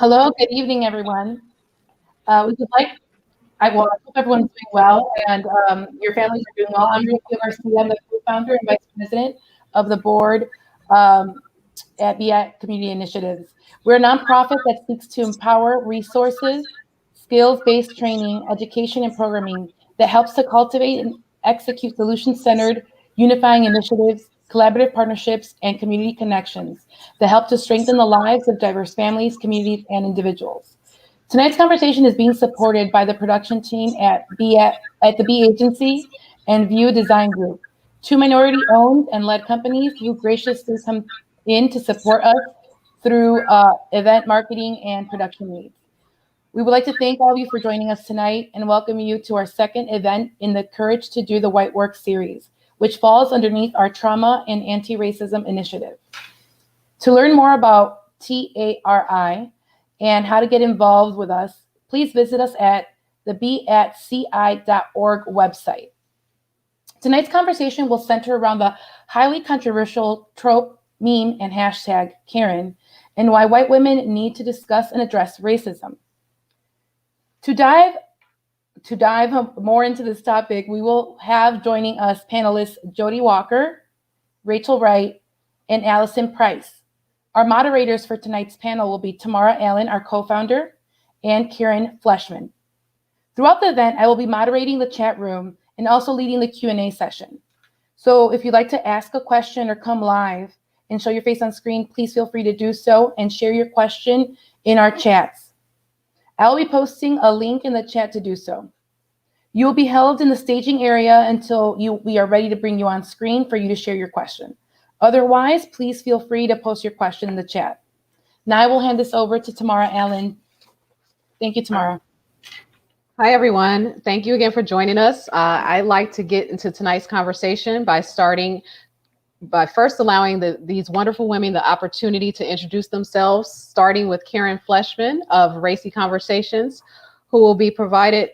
Hello, good evening, everyone. We would like, I hope everyone's doing well and your families are doing well. I'm Rachel Garcia. I'm the co-founder and vice president of the board um, at BIAT Community Initiatives. We're a nonprofit that seeks to empower resources, skills-based training, education, and programming that helps to cultivate and execute solution-centered, unifying initiatives, collaborative partnerships, and community connections that help to strengthen the lives of diverse families, communities, and individuals. Tonight's conversation is being supported by the production team at the B Agency and View Design Group, two minority-owned and led companies who graciously come in to support us through event marketing and production needs. We would like to thank all of you for joining us tonight and welcome you to our second event in the Courage to Do the White Work series, which falls underneath our Trauma and Anti-Racism Initiative. To learn more about TARI and how to get involved with us, please visit us at the beatci.org website. Tonight's conversation will center around the highly controversial trope, meme, and hashtag Karen, and why white women need to discuss and address racism. To dive more into this topic, we will have joining us panelists Jody Walker, Rachel Wright, and Allison Price. Our moderators for tonight's panel will be Tamara Allen, our co-founder, and Karen Fleshman. Throughout the event, I will be moderating the chat room and also leading the Q&A session. So if you'd like to ask a question or come live and show your face on screen, please feel free to do so and share your question in our chats. I will be posting a link in the chat to do so. You will be held in the staging area until we are ready to bring you on screen for you to share your question. Otherwise, please feel free to post your question in the chat. Now I will hand this over to Tamara Allen. Thank you, Tamara. Hi, everyone. Thank you again for joining us. I'd like to get into tonight's conversation by first allowing these wonderful women the opportunity to introduce themselves, starting with Karen Fleshman of Racy Conversations, who will be providing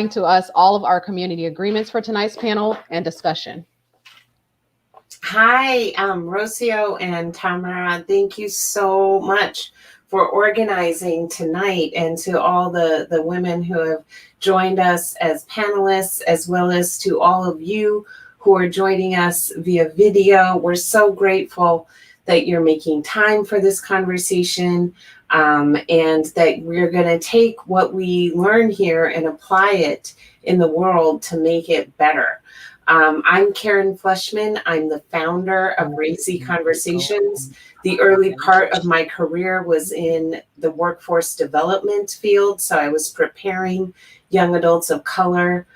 to us all of our community agreements for tonight's panel and discussion. Hi, Rocio and Tamara. Thank you so much for organizing tonight, and to all the women who have joined us as panelists, as well as to all of you who are joining us via video. We're so grateful that you're making time for this conversation, and that we're going to take what we learn here and apply it in the world to make it better. I'm Karen Fleshman. I'm the founder of Racy Conversations. The early part of my career was in the workforce development field, so I was preparing young adults of color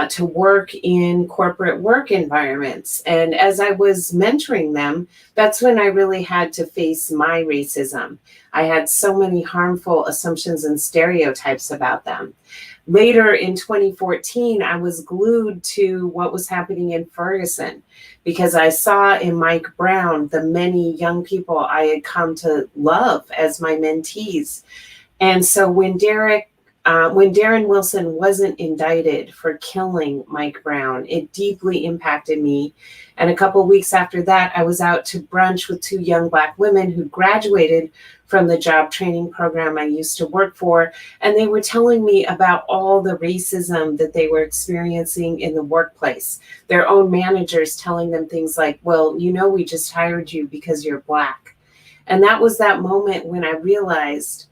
to work in corporate work environments. And as I was mentoring them, that's when I really had to face my racism. I had so many harmful assumptions and stereotypes about them. Later in 2014, I was glued to what was happening in Ferguson because I saw in Mike Brown the many young people I had come to love as my mentees. And so when Darren Wilson wasn't indicted for killing Mike Brown, it deeply impacted me. And a couple of weeks after that, I was out to brunch with two young Black women who graduated from the job training program I used to work for. And they were telling me about all the racism that they were experiencing in the workplace. Their own managers telling them things like, well, you know, we just hired you because you're Black. And that was that moment when I realized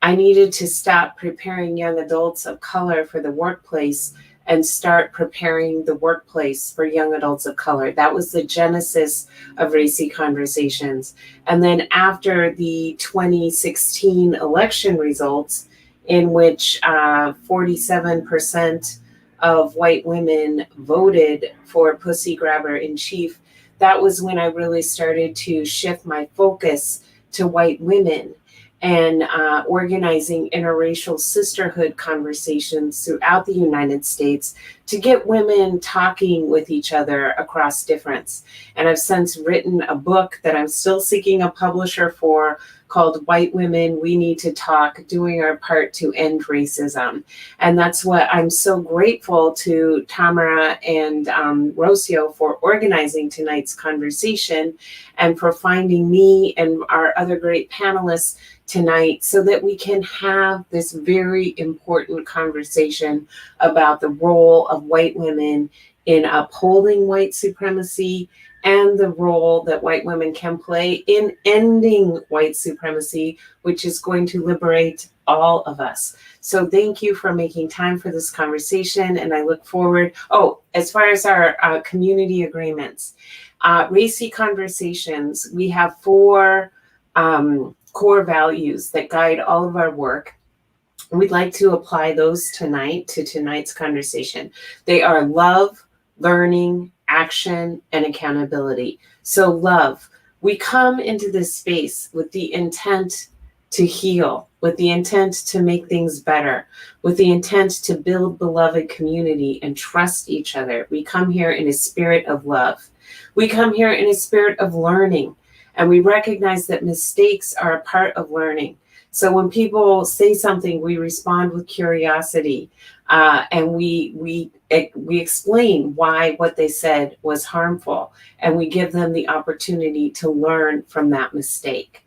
I needed to stop preparing young adults of color for the workplace and start preparing the workplace for young adults of color. That was the genesis of Racy Conversations. And then after the 2016 election results, in which 47% of white women voted for Pussy Grabber in Chief, that was when I really started to shift my focus to white women and organizing interracial sisterhood conversations throughout the United States to get women talking with each other across difference. And I've since written a book that I'm still seeking a publisher for called White Women, We Need to Talk, Doing Our Part to End Racism. And that's what I'm so grateful to Tamara and Rocio for organizing tonight's conversation and for finding me and our other great panelists tonight so that we can have this very important conversation about the role of white women in upholding white supremacy and the role that white women can play in ending white supremacy, which is going to liberate all of us. So thank you for making time for this conversation, and I look forward. Oh, as far as our community agreements, RACI Conversations, we have 4 core values that guide all of our work. We'd like to apply those tonight to tonight's conversation. They are love, learning, action, and accountability. So love, we come into this space with the intent to heal, with the intent to make things better, with the intent to build beloved community and trust each other. We come here in a spirit of love. We come here in a spirit of learning, and we recognize that mistakes are a part of learning. So when people say something, we respond with curiosity, and we explain why what they said was harmful, and we give them the opportunity to learn from that mistake.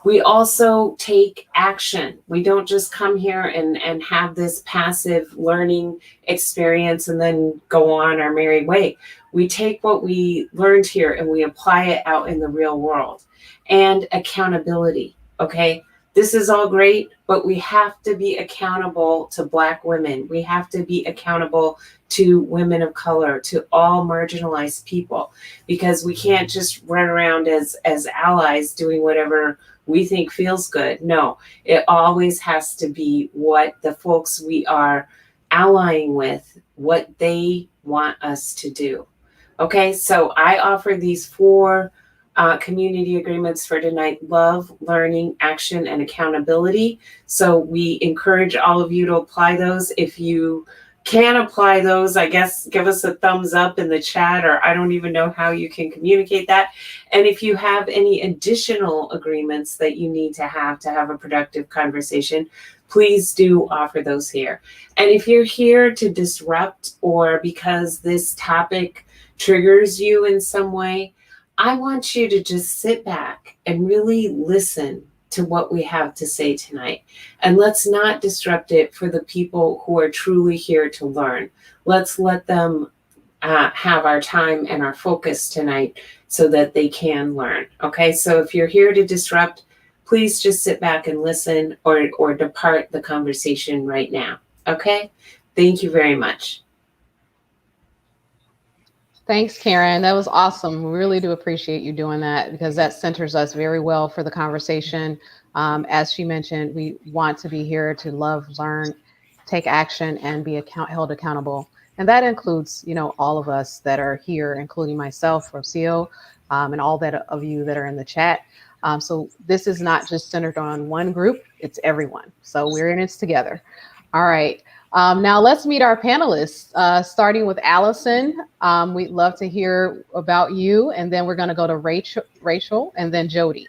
We also take action. We don't just come here and have this passive learning experience and then go on our merry way. We take what we learned here and we apply it out in the real world. And accountability, okay? This is all great, but we have to be accountable to Black women. We have to be accountable to women of color, to all marginalized people, because we can't just run around as allies doing whatever we think feels good. No, it always has to be what the folks we are allying with, what they want us to do. Okay, so I offer these 4 community agreements for tonight: love, learning, action, and accountability. So we encourage all of you to apply those. If you can apply those, I guess give us a thumbs up in the chat, or I don't even know how you can communicate that. And if you have any additional agreements that you need to have a productive conversation, please do offer those here. And if you're here to disrupt, or because this topic triggers you in some way, I want you to just sit back and really listen to what we have to say tonight. And let's not disrupt it for the people who are truly here to learn. Let's let them have our time and our focus tonight so that they can learn. Okay, so if you're here to disrupt, please just sit back and listen, or depart the conversation right now. Okay, thank you very much. Thanks, Karen. That was awesome. We really do appreciate you doing that, because that centers us very well for the conversation. As she mentioned, we want to be here to love, learn, take action, and be held accountable. And that includes, all of us that are here, including myself, Rocio, and all that of you that are in the chat. So this is not just centered on one group, it's everyone. So we're in this together. All right. Now let's meet our panelists, starting with Allison. We'd love to hear about you, and then we're going to go to Rachel, and then Jody.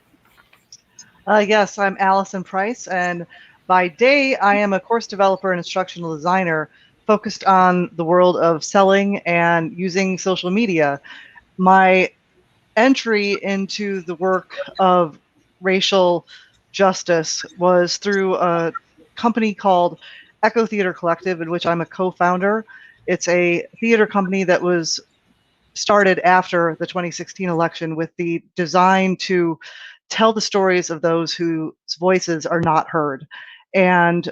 Yes, I'm Allison Price, and by day I am a course developer and instructional designer focused on the world of selling and using social media. My entry into the work of racial justice was through a company called Echo Theater Collective, in which I'm a co-founder. It's a theater company that was started after the 2016 election with the design to tell the stories of those whose voices are not heard, and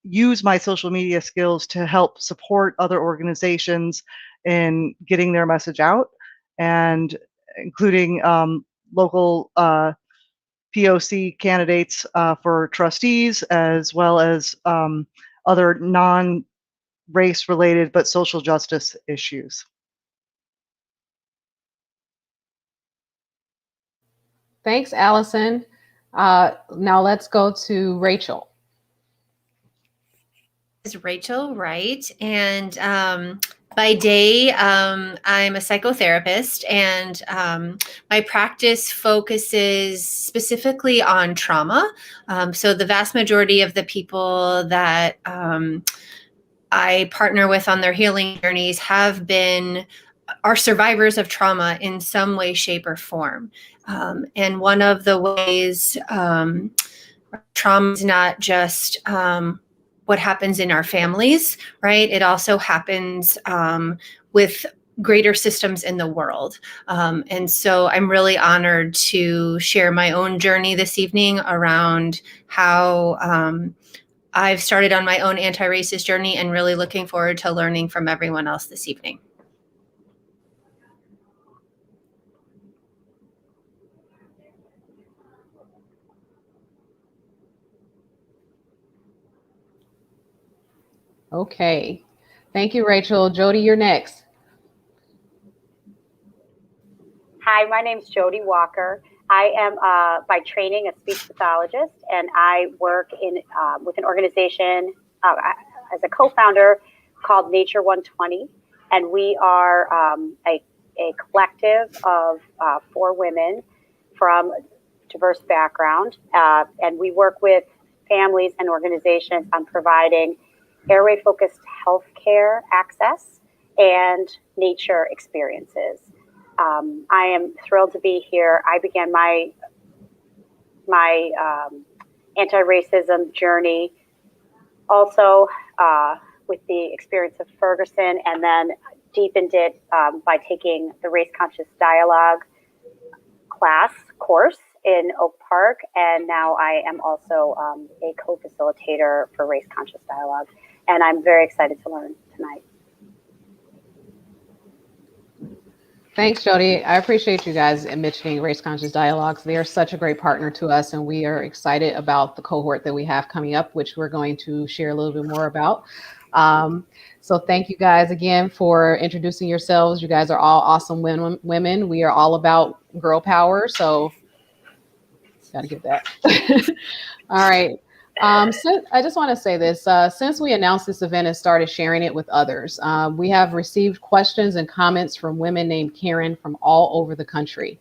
use my social media skills to help support other organizations in getting their message out, and including local POC candidates for trustees, as well as other non-race related but social justice issues. Thanks, Allison. Now let's go to Rachel. Is Rachel, right? And By day, I'm a psychotherapist, and my practice focuses specifically on trauma. So the vast majority of the people that I partner with on their healing journeys are survivors of trauma in some way, shape, or form. And one of the ways trauma is not just what happens in our families, right? It also happens with greater systems in the world. And so I'm really honored to share my own journey this evening around how I've started on my own anti-racist journey, and really looking forward to learning from everyone else this evening. Okay. Thank you, Rachel. Jody, you're next. Hi, my name's Jody Walker. I am by training a speech pathologist, and I work with an organization as a co-founder called Nature 120, and we are a collective of 4 women from diverse background, and we work with families and organizations on providing airway-focused healthcare access and nature experiences. I am thrilled to be here. I began my anti-racism journey also with the experience of Ferguson, and then deepened it by taking the Race Conscious Dialogue course in Oak Park, and now I am also a co-facilitator for Race Conscious Dialogue, and I'm very excited to learn tonight. Thanks, Jody. I appreciate you guys mentioning Race Conscious Dialogues. They are such a great partner to us, and we are excited about the cohort that we have coming up, which we're going to share a little bit more about. So thank you guys again for introducing yourselves. You guys are all awesome women. We are all about girl power, so gotta give that. All right. So I just want to say this, since we announced this event and started sharing it with others, we have received questions and comments from women named Karen from all over the country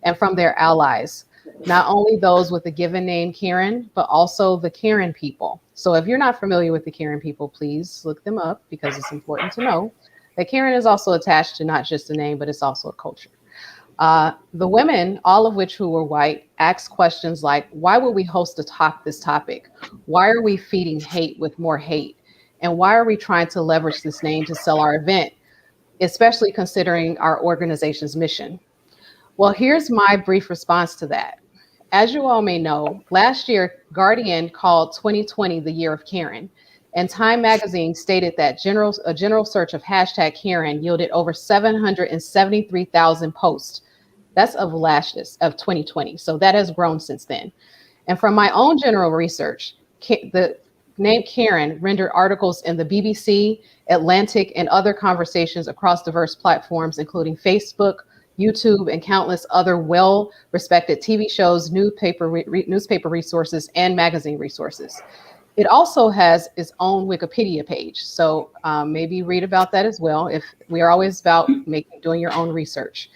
and from their allies, not only those with the given name Karen, but also the Karen people. So if you're not familiar with the Karen people, please look them up, because it's important to know that Karen is also attached to not just a name, but it's also a culture. The women, all of which who were white, asked questions like, why would we host this topic? Why are we feeding hate with more hate? And why are we trying to leverage this name to sell our event, especially considering our organization's mission? Well, here's my brief response to that. As you all may know, last year, Guardian called 2020 the year of Karen, and Time magazine stated that a general search of hashtag Karen yielded over 773,000 posts. That's of 2020. So that has grown since then. And from my own general research, the name Karen rendered articles in the BBC, Atlantic, and other conversations across diverse platforms, including Facebook, YouTube, and countless other well-respected TV shows, newspaper resources, and magazine resources. It also has its own Wikipedia page. So maybe read about that as well. If we are always about doing your own research.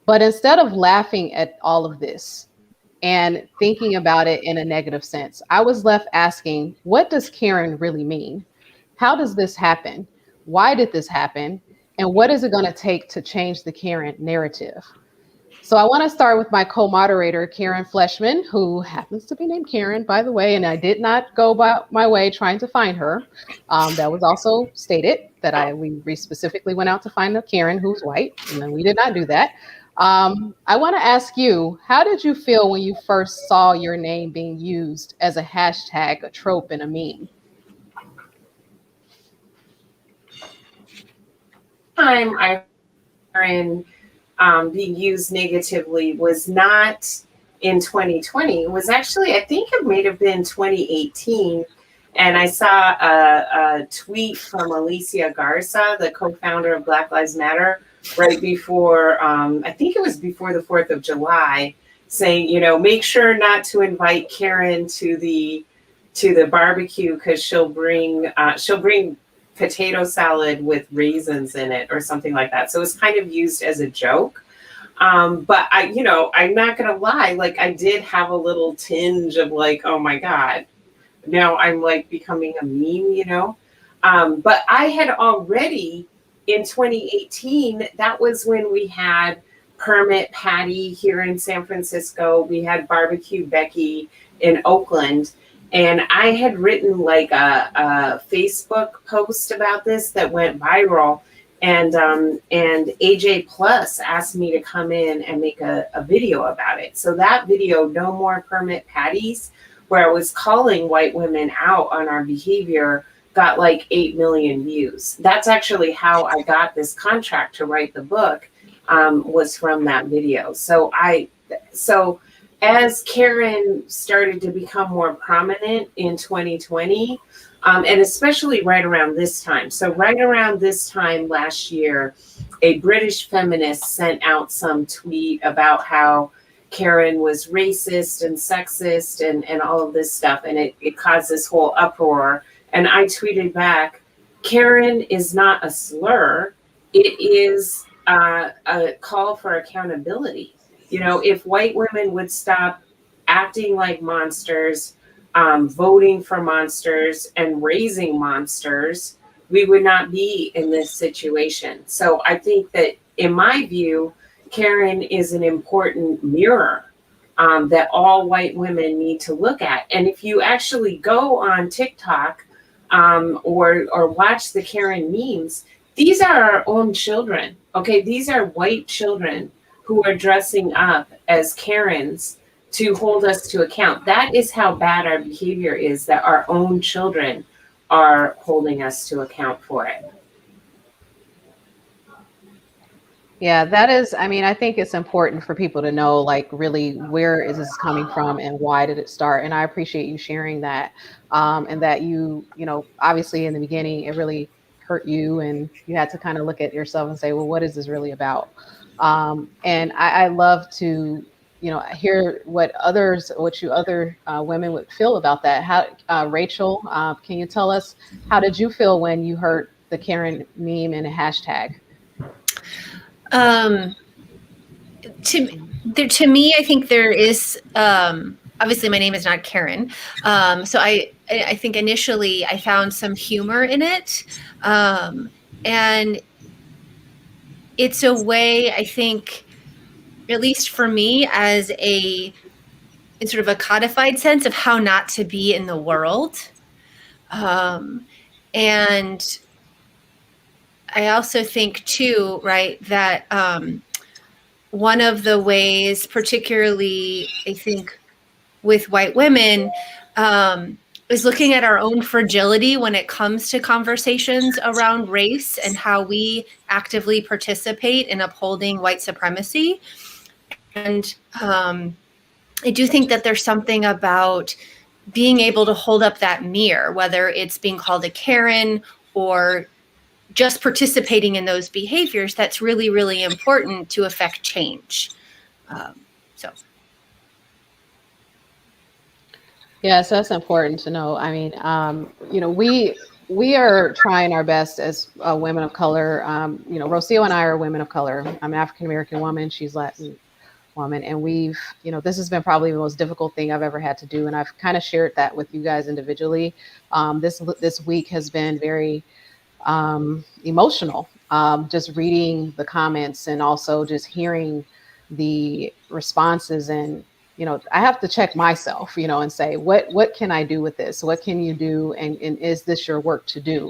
But instead of laughing at all of this and thinking about it in a negative sense, I was left asking, what does Karen really mean? How does this happen? Why did this happen? And what is it going to take to change the Karen narrative? So I want to start with my co-moderator, Karen Fleshman, who happens to be named Karen, by the way, and I did not go by my way trying to find her. That was also stated that we specifically went out to find a Karen who's white, and then we did not do that. I want to ask you, how did you feel when you first saw your name being used as a hashtag, a trope, and a meme? Karen being used negatively was not in 2020. It was actually, I think it may have been 2018. And I saw a tweet from Alicia Garza, the co-founder of Black Lives Matter, right before, I think it was before the 4th of July, saying, make sure not to invite Karen to the barbecue, because she'll bring potato salad with raisins in it or something like that. So it was kind of used as a joke. But I'm not gonna lie, like I did have a little tinge of like, oh my God, now I'm like becoming a meme. But I had already in 2018, that was when we had Permit Patty here in San Francisco. We had Barbecue Becky in Oakland. And I had written like a Facebook post about this that went viral. And AJ Plus asked me to come in and make a video about it. So that video, No More Permit Patties, where I was calling white women out on our behavior, got like 8 million views. That's actually how I got this contract to write the book, was from that video. So as Karen started to become more prominent in 2020, and especially right around this time. So right around this time last year, a British feminist sent out some tweet about how Karen was racist and sexist and all of this stuff. And it caused this whole uproar. And I tweeted back, Karen is not a slur. It is a call for accountability. If white women would stop acting like monsters, voting for monsters and raising monsters, we would not be in this situation. So I think that, in my view, Karen is an important mirror that all white women need to look at. And if you actually go on TikTok or watch the Karen memes, these are our own children. Okay, these are white children who are dressing up as Karens to hold us to account. That is how bad our behavior is, that our own children are holding us to account for it. Yeah, that is, I think it's important for people to know, like, really, where is this coming from and why did it start? And I appreciate you sharing that. And that obviously in the beginning, it really hurt you and you had to kind of look at yourself and say, well, what is this really about? And I love to, hear what you other women would feel about that. How, Rachel, can you tell us, how did you feel when you heard the Karen meme and a hashtag? To me, I think there is, obviously my name is not Karen. So I think initially I found some humor in it. And it's a way, I think, at least for me, in sort of a codified sense of how not to be in the world. And I also think too, right, that one of the ways, particularly I think with white women, is looking at our own fragility when it comes to conversations around race and how we actively participate in upholding white supremacy. And I do think that there's something about being able to hold up that mirror, whether it's being called a Karen or just participating in those behaviors, that's really, really important to affect change. Yes, that's important to know. We are trying our best as women of color. Rocio and I are women of color. I'm an African-American woman. She's Latin woman. And we've, this has been probably the most difficult thing I've ever had to do. And I've kind of shared that with you guys individually. This week has been very emotional, just reading the comments and also just hearing the responses. And I have to check myself, and say, what can I do with this? What can you do? And is this your work to do?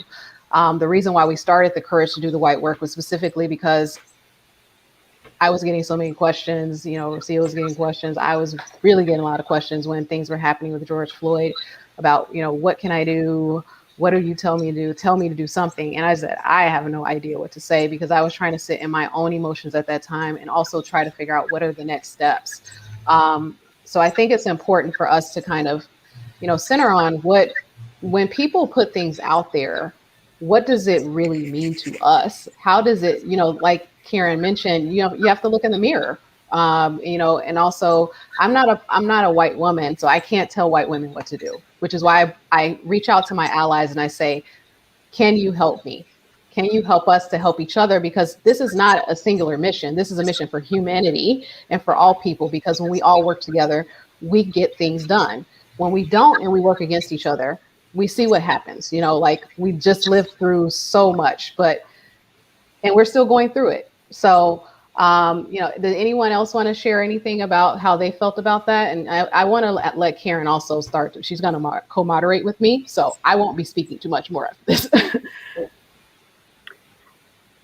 The reason why we started the Courage to Do the White Work was specifically because I was getting so many questions, Rocio was getting questions. I was really getting a lot of questions when things were happening with George Floyd about, what can I do? What do you tell me to do? Tell me to do something. And I said, I have no idea what to say, because I was trying to sit in my own emotions at that time and also try to figure out what are the next steps. So I think it's important for us to kind of, center on when people put things out there, what does it really mean to us? How does it, like Karen mentioned, you have to look in the mirror, and also I'm not a white woman, so I can't tell white women what to do, which is why I reach out to my allies and I say, can you help me? Can you help us to help each other? Because this is not a singular mission. This is a mission for humanity and for all people, because when we all work together, we get things done. When we don't and we work against each other, we see what happens. Like we just lived through so much, and we're still going through it. So, did anyone else want to share anything about how they felt about that? And I want to let Karen also start. She's going to co-moderate with me, so I won't be speaking too much more after this.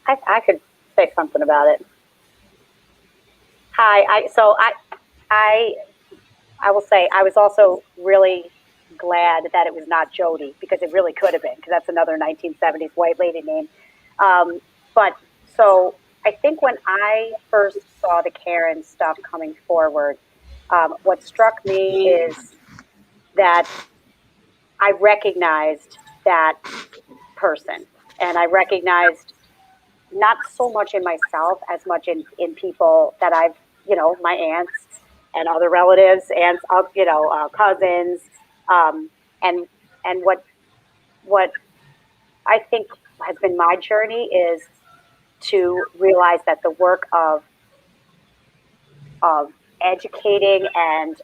I could say something about it. Hi, I will say I was also really glad that it was not Jody, because it really could have been, because that's another 1970s white lady name. But so I think when I first saw the Karen stuff coming forward, what struck me is that I recognized that person, and I recognized not so much in myself as much in people that I've, my aunts and other relatives, aunts, cousins, and what I think has been my journey is to realize that the work of educating and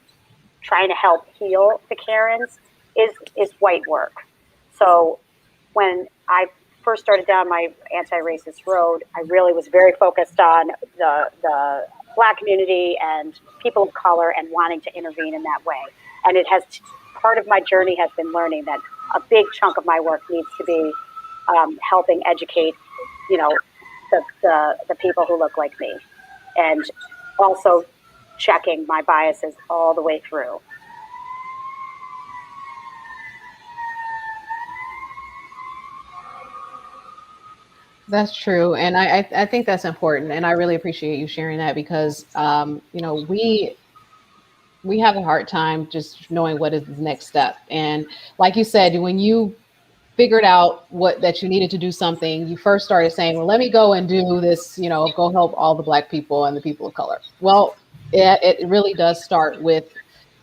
trying to help heal the Karens is white work. So when I first started down my anti-racist road, I really was very focused on the Black community and people of color and wanting to intervene in that way. And part of my journey has been learning that a big chunk of my work needs to be helping educate, the people who look like me, and also checking my biases all the way through. That's true. And I think that's important. And I really appreciate you sharing that, because, we have a hard time just knowing what is the next step. And like you said, when you figured out that you needed to do something, you first started saying, well, let me go and do this, go help all the Black people and the people of color. Well, it really does start with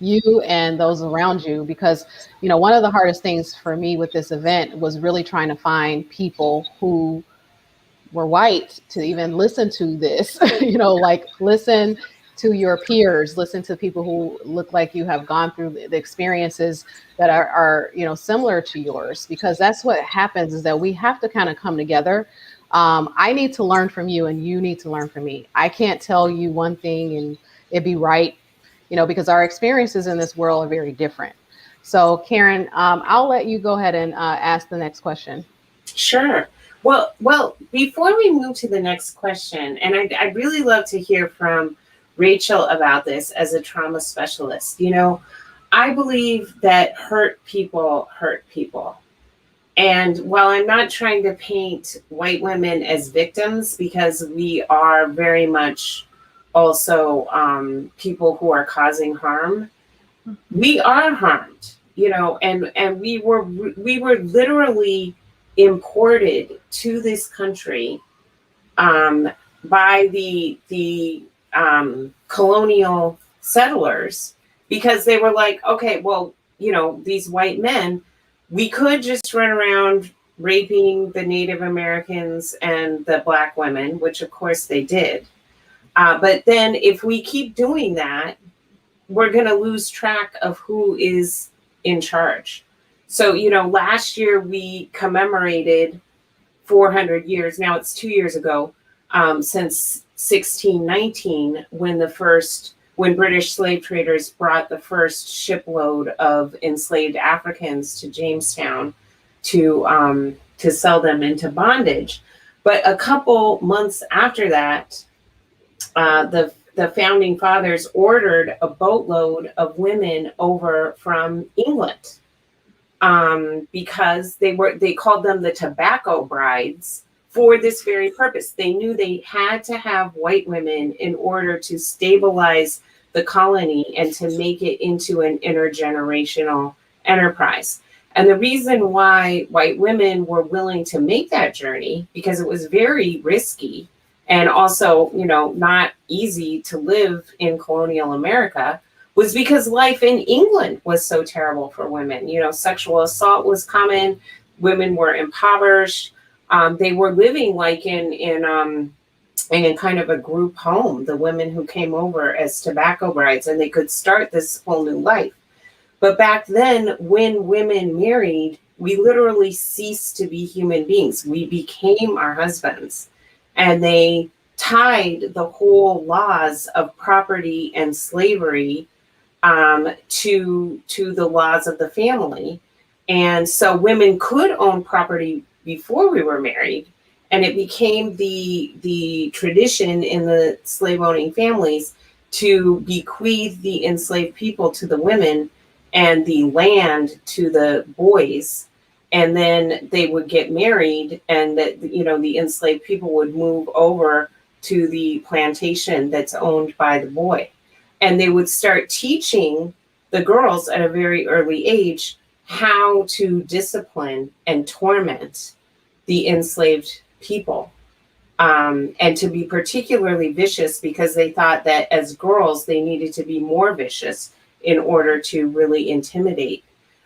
you and those around you, because, one of the hardest things for me with this event was really trying to find people who were white to even listen to this, listen to your peers, listen to people who look like you, have gone through the experiences that are similar to yours, because that's what happens, is that we have to kind of come together. I need to learn from you and you need to learn from me. I can't tell you one thing and it be right, because our experiences in this world are very different. So Karen, I'll let you go ahead and ask the next question. Sure. Well, before we move to the next question, and I'd really love to hear from Rachel about this as a trauma specialist. I believe that hurt people. And while I'm not trying to paint white women as victims, because we are very much also people who are causing harm, we are harmed, and we were literally imported to this country by the colonial settlers, because they were like, okay, well, these white men, we could just run around raping the Native Americans and the Black women, which of course they did. But then if we keep doing that, we're going to lose track of who is in charge. So, last year we commemorated 400 years. Now it's 2 years ago, since 1619, when British slave traders brought the first shipload of enslaved Africans to Jamestown to sell them into bondage. But a couple months after that, the founding fathers ordered a boatload of women over from England, because they called them the tobacco brides for this very purpose. They knew they had to have white women in order to stabilize the colony and to make it into an intergenerational enterprise. And the reason why white women were willing to make that journey, because it was very risky and also, not easy to live in colonial America, was because life in England was so terrible for women. Sexual assault was common. women were impoverished. They were living like in kind of a group home, the women who came over as tobacco brides, and they could start this whole new life. But back then, when women married, we literally ceased to be human beings. We became our husbands. And they tied the whole laws of property and slavery to the laws of the family. And so women could own property before we were married. And it became the tradition in the slave owning families to bequeath the enslaved people to the women and the land to the boys. And then they would get married, and that, you know, the enslaved people would move over to the plantation that's owned by the boy. And they would start teaching the girls at a very early age how to discipline and torment the enslaved people. And to be particularly vicious, because they thought that as girls, they needed to be more vicious in order to really intimidate.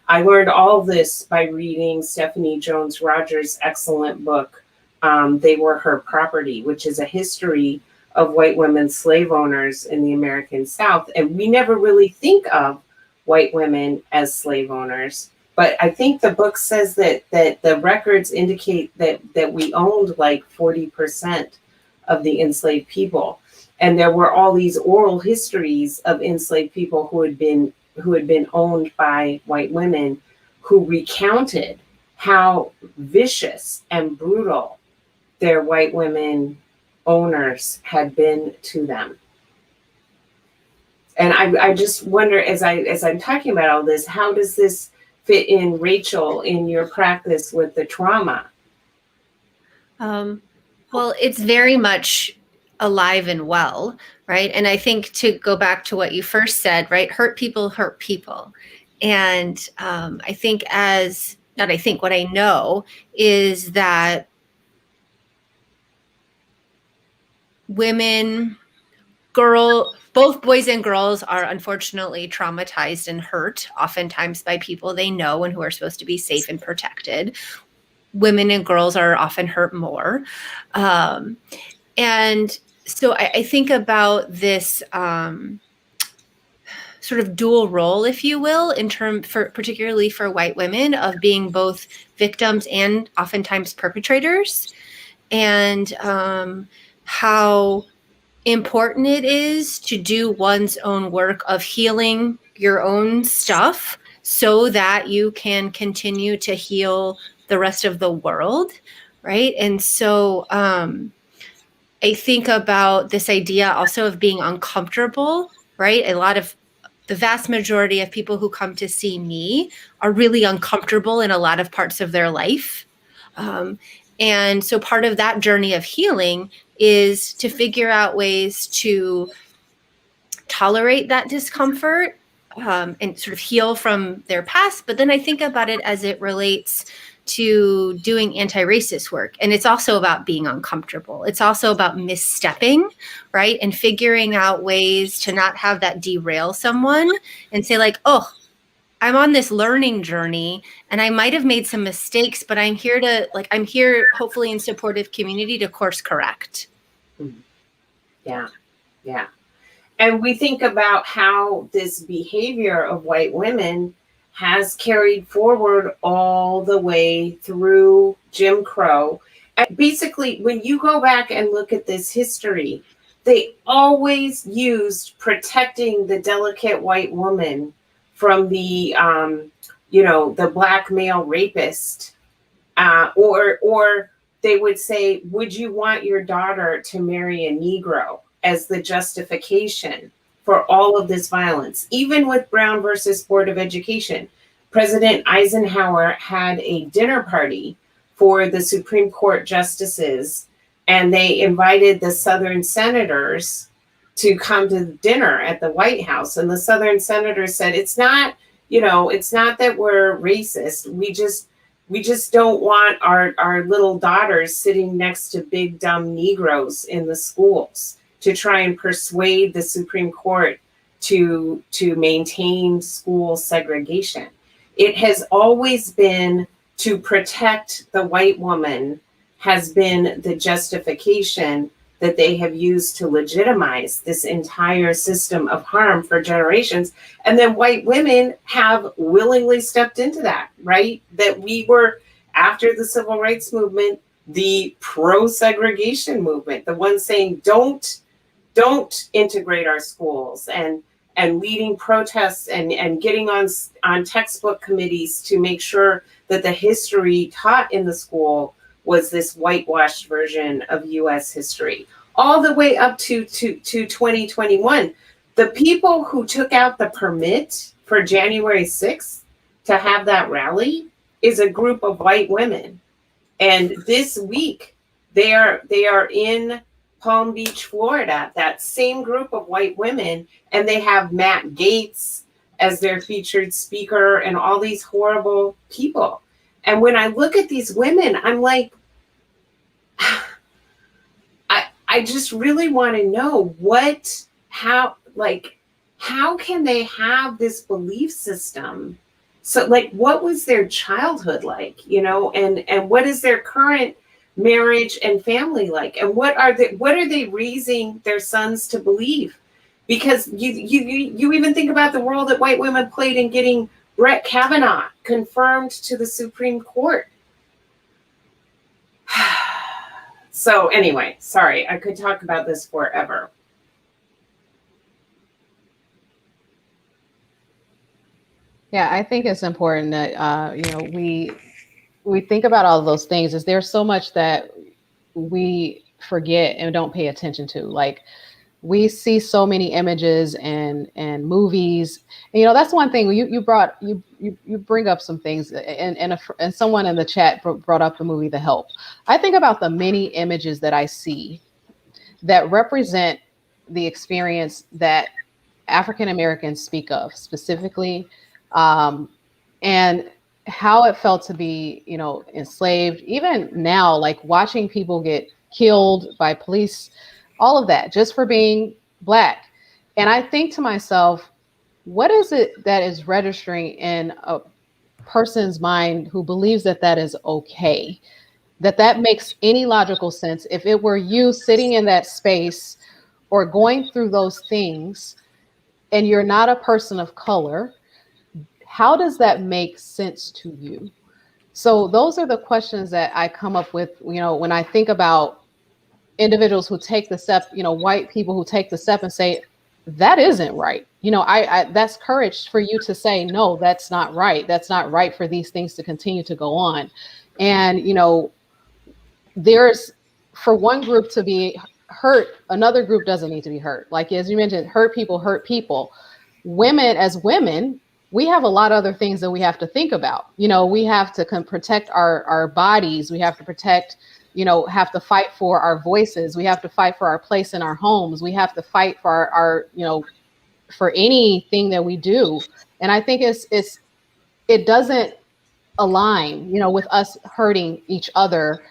I learned all this by reading Stephanie Jones Rogers' excellent book, They Were Her Property, which is a history of white women slave owners in the American South. And we never really think of white women as slave owners. But I think the book says that the records indicate that we owned like 40% of the enslaved people. And there were all these oral histories of enslaved people who had been owned by white women, who recounted how vicious and brutal their white women owners had been to them. And I just wonder, as I'm talking about all this, how does this fit in, Rachel, in your practice with the trauma? Well, it's very much alive and well, right? And I think, to go back to what you first said, right? Hurt people hurt people. And I think what I know is that both boys and girls are unfortunately traumatized and hurt, oftentimes by people they know and who are supposed to be safe and protected. Women and girls are often hurt more. And so I think about this sort of dual role, if you will, particularly for white women, of being both victims and oftentimes perpetrators, and how important it is to do one's own work of healing your own stuff so that you can continue to heal the rest of the world, right? And so I think about this idea also of being uncomfortable, right? The vast majority of people who come to see me are really uncomfortable in a lot of parts of their life. And so part of that journey of healing is to figure out ways to tolerate that discomfort and sort of heal from their past. But then I think about it as it relates to doing anti-racist work. And it's also about being uncomfortable. It's also about misstepping, right? And figuring out ways to not have that derail someone and say like, oh, I'm on this learning journey and I might have made some mistakes, but I'm here hopefully in supportive community to course correct. Yeah. Yeah. And we think about how this behavior of white women has carried forward all the way through Jim Crow. And basically, when you go back and look at this history, they always used protecting the delicate white woman from the, the black male rapist, or they would say, would you want your daughter to marry a Negro, as the justification for all of this violence. Even with Brown versus Board of Education, President Eisenhower had a dinner party for the Supreme Court justices, and they invited the Southern senators to come to dinner at the White House. And the Southern senators said, it's not that we're racist. We just don't want our little daughters sitting next to big dumb Negroes in the schools, to try and persuade the Supreme Court to maintain school segregation. It has always been to protect the white woman has been the justification that they have used to legitimize this entire system of harm for generations. And then white women have willingly stepped into that, right? That we were, after the civil rights movement, the pro-segregation movement, the ones saying don't integrate our schools, and leading protests and getting on textbook committees to make sure that the history taught in the school was this whitewashed version of US history, all the way up to 2021. The people who took out the permit for January 6th to have that rally is a group of white women. And this week, they are in Palm Beach, Florida, that same group of white women, and they have Matt Gaetz as their featured speaker and all these horrible people. And when I look at these women, I'm like, I just really want to know how can they have this belief system? So like, what was their childhood like, you know, and what is their current marriage and family like? And what are they raising their sons to believe? Because you even think about the role that white women played in getting Brett Kavanaugh confirmed to the Supreme Court. So anyway, sorry, I could talk about this forever. Yeah, I think it's important that we think about all of those things. Is there's so much that we forget and don't pay attention to. Like, we see so many images and movies. And, that's one thing you bring up some things, and someone in the chat brought up the movie The Help. I think about the many images that I see that represent the experience that African Americans speak of specifically, and how it felt to be, enslaved. Even now, like watching people get killed by police, all of that just for being Black. And I think to myself, what is it that is registering in a person's mind who believes that that is okay? That makes any logical sense. If it were you sitting in that space or going through those things and you're not a person of color, how does that make sense to you? So those are the questions that I come up with, when I think about individuals who take the step, white people who take the step and say, that isn't right. That's courage for you to say, no, that's not right. That's not right for these things to continue to go on. And, there's, for one group to be hurt, another group doesn't need to be hurt. Like, as you mentioned, hurt people. Women, as women, we have a lot of other things that we have to think about. We have to protect our bodies. We have to protect, have to fight for our voices. We have to fight for our place in our homes. We have to fight for our for anything that we do. And I think it doesn't align, with us hurting each other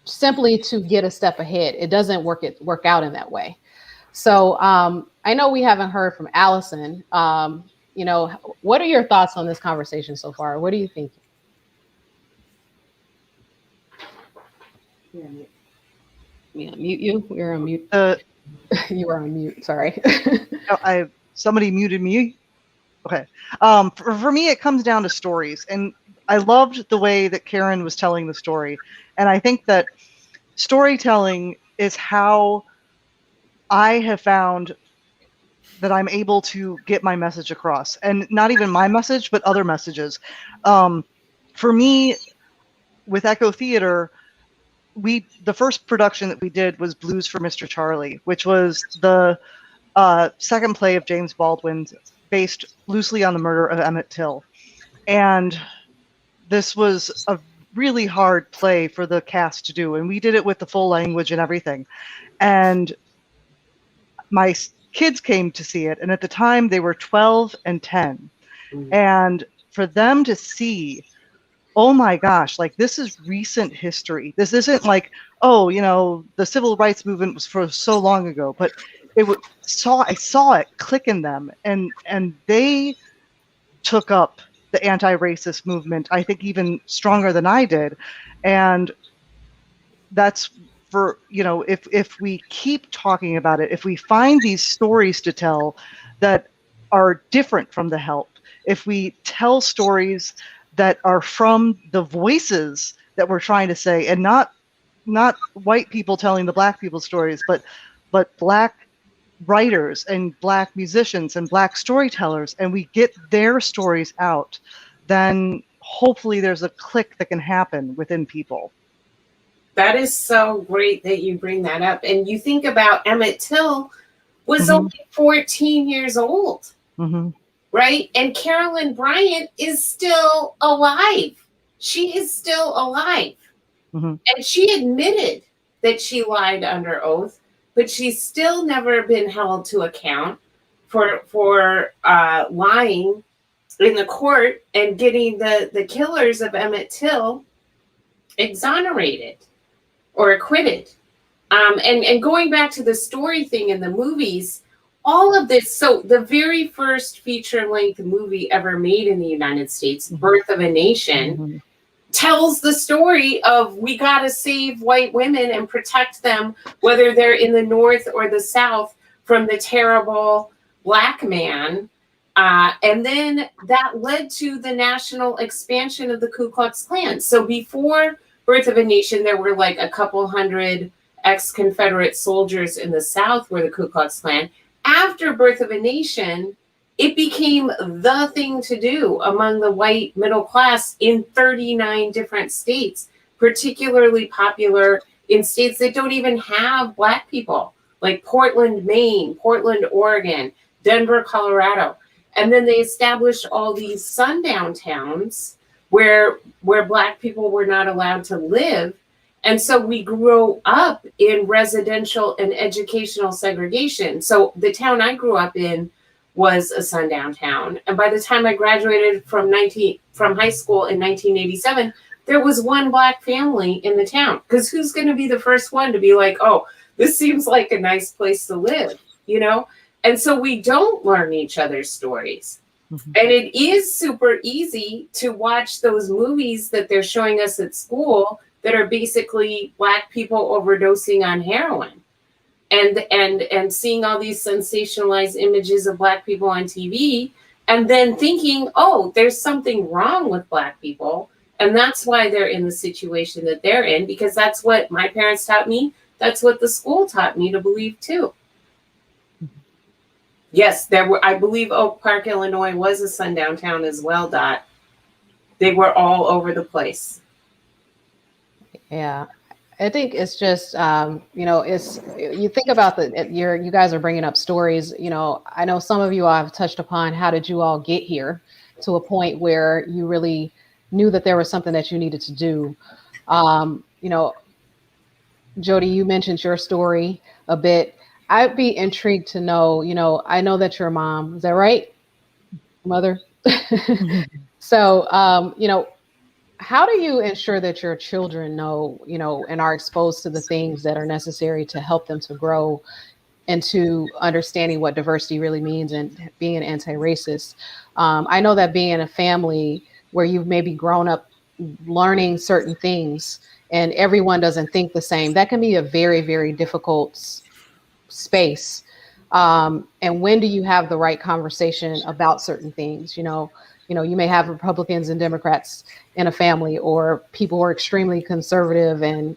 simply to get a step ahead. It doesn't work out in that way. So I know we haven't heard from Allison. What are your thoughts on this conversation so far? What do you think? Yeah, mute you. You're on mute. You were on mute. Sorry. Somebody muted me. Okay. For me, it comes down to stories, and I loved the way that Karen was telling the story, and I think that storytelling is how I have found that I'm able to get my message across, and not even my message, but other messages. For me, with Echo Theater, the first production that we did was Blues for Mr. Charlie, which was the second play of James Baldwin's, based loosely on the murder of Emmett Till. And this was a really hard play for the cast to do, and we did it with the full language and everything. And my kids came to see it, and at the time they were 12 and 10. And for them to see, oh my gosh, like, this is recent history. This isn't like, the civil rights movement was for so long ago, but I saw it click in them, and they took up the anti-racist movement, I think even stronger than I did. And that's for, if we keep talking about it, if we find these stories to tell that are different from the help, if we tell stories that are from the voices that we're trying to say, and not white people telling the Black people stories, but Black writers and Black musicians and Black storytellers, and we get their stories out, then hopefully there's a click that can happen within people. That is so great that you bring that up. And you think about Emmett Till was only 14 years old, right? And Carolyn Bryant is still alive. She is still alive. And she admitted that she lied under oath, but she's still never been held to account for lying in the court and getting the killers of Emmett Till exonerated or acquitted. And going back to the story thing in the movies, all of this, so the very first feature-length movie ever made in the United States, Birth of a Nation, tells the story of we got to save white women and protect them, whether they're in the North or the South, from the terrible Black man. And then that led to the national expansion of the Ku Klux Klan. So before Birth of a Nation, there were like a couple hundred ex-Confederate soldiers in the South were the Ku Klux Klan. After Birth of a Nation, it became the thing to do among the white middle class in 39 different states, particularly popular in states that don't even have Black people, like Portland, Maine, Portland, Oregon, Denver, Colorado. And then they established all these sundown towns where Black people were not allowed to live. And so we grew up in residential and educational segregation. So the town I grew up in was a sundown town. And by the time I graduated from high school in 1987, there was one Black family in the town. Because who's going to be the first one to be like, oh, this seems like a nice place to live, you know? And so we don't learn each other's stories. And it is super easy to watch those movies that they're showing us at school that are basically Black people overdosing on heroin. And seeing all these sensationalized images of Black people on TV, and then thinking, oh, there's something wrong with Black people. And that's why they're in the situation that they're in, because that's what my parents taught me. That's what the school taught me to believe too. Yes, I believe Oak Park, Illinois was a sundown town as well, Dot. They were all over the place. Yeah. I think it's just, it's, you think about you guys are bringing up stories, I know some of you have touched upon how did you all get here to a point where you really knew that there was something that you needed to do. Jody, you mentioned your story a bit. I'd be intrigued to know, I know that you're a mom, is that right? Mother? So, how do you ensure that your children know, and are exposed to the things that are necessary to help them to grow into understanding what diversity really means and being an anti-racist? I know that being in a family where you've maybe grown up learning certain things and everyone doesn't think the same, that can be a very, very difficult space. And when do you have the right conversation about certain things? You may have Republicans and Democrats in a family, or people who are extremely conservative, and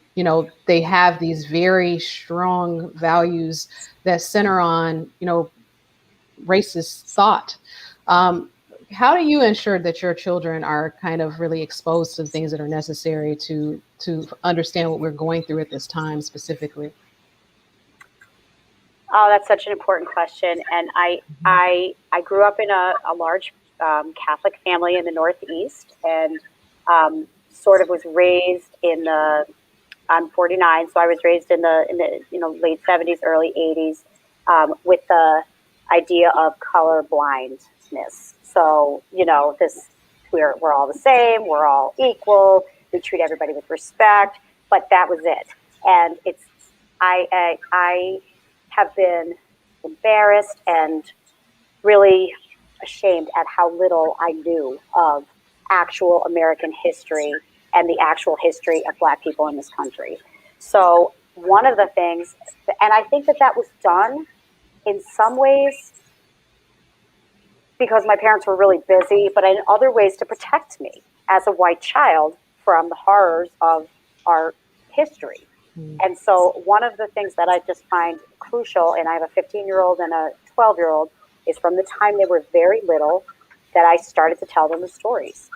they have these very strong values that center on racist thought. How do you ensure that your children are kind of really exposed to things that are necessary to understand what we're going through at this time specifically? Oh, that's such an important question. And I grew up in a large Catholic family in the Northeast, and sort of was raised I'm 49, so I was raised in the late 70s, early 80s, with the idea of color blindness. So we're all the same, we're all equal, we treat everybody with respect, but that was it. And I have been embarrassed and really ashamed at how little I knew of actual American history and the actual history of Black people in this country. So one of the things, and I think that that was done in some ways because my parents were really busy, but in other ways to protect me as a white child from the horrors of our history. And so one of the things that I just find crucial, and I have a 15-year-old and a 12-year-old, is from the time they were very little that I started to tell them the stories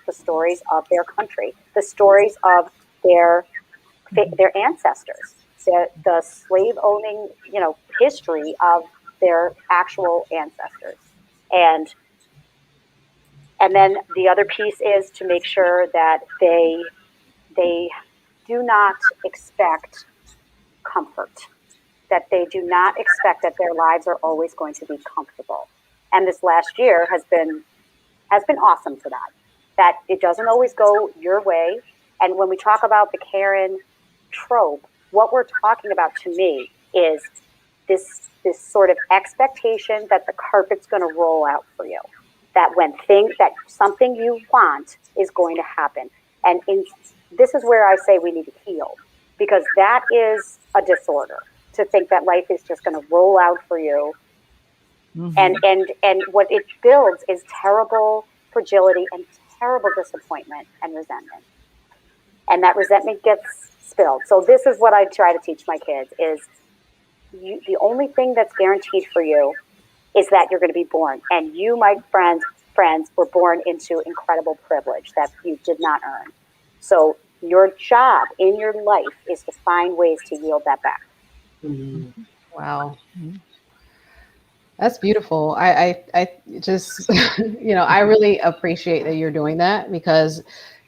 of their country, the stories of their ancestors, the slave owning, history of their actual ancestors. And then the other piece is to make sure that they do not expect comfort, that they do not expect that their lives are always going to be comfortable. And this last year has been awesome for that it doesn't always go your way. And when we talk about the Karen trope, what we're talking about to me is this sort of expectation that the carpet's going to roll out for you, that that something you want is going to happen. And this is where I say we need to heal, because that is a disorder, to think that life is just going to roll out for you. Mm-hmm. And what it builds is terrible fragility and terrible disappointment and resentment. And that resentment gets spilled. So this is what I try to teach my kids is the only thing that's guaranteed for you is that you're going to be born. And you, my friends, were born into incredible privilege that you did not earn. So your job in your life is to find ways to yield that back. Mm-hmm. Wow. Mm-hmm. That's beautiful. I just, I really appreciate that you're doing that, because,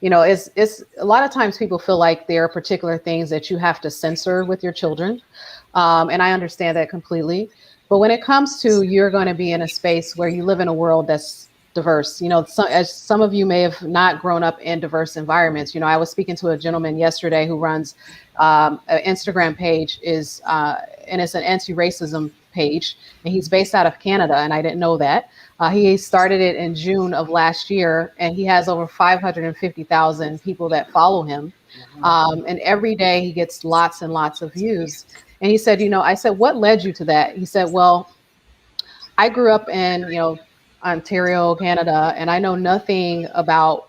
it's a lot of times people feel like there are particular things that you have to censor with your children. And I understand that completely. But when it comes to you're going to be in a space where you live in a world that's diverse, as some of you may have not grown up in diverse environments. I was speaking to a gentleman yesterday who runs an Instagram page and it's an anti-racism page, and he's based out of Canada, and I didn't know that. He started it in June of last year, and he has over 550,000 people that follow him. And every day he gets lots and lots of views. And he said, I said, what led you to that? He said, well, I grew up in, Ontario, Canada, and I know nothing about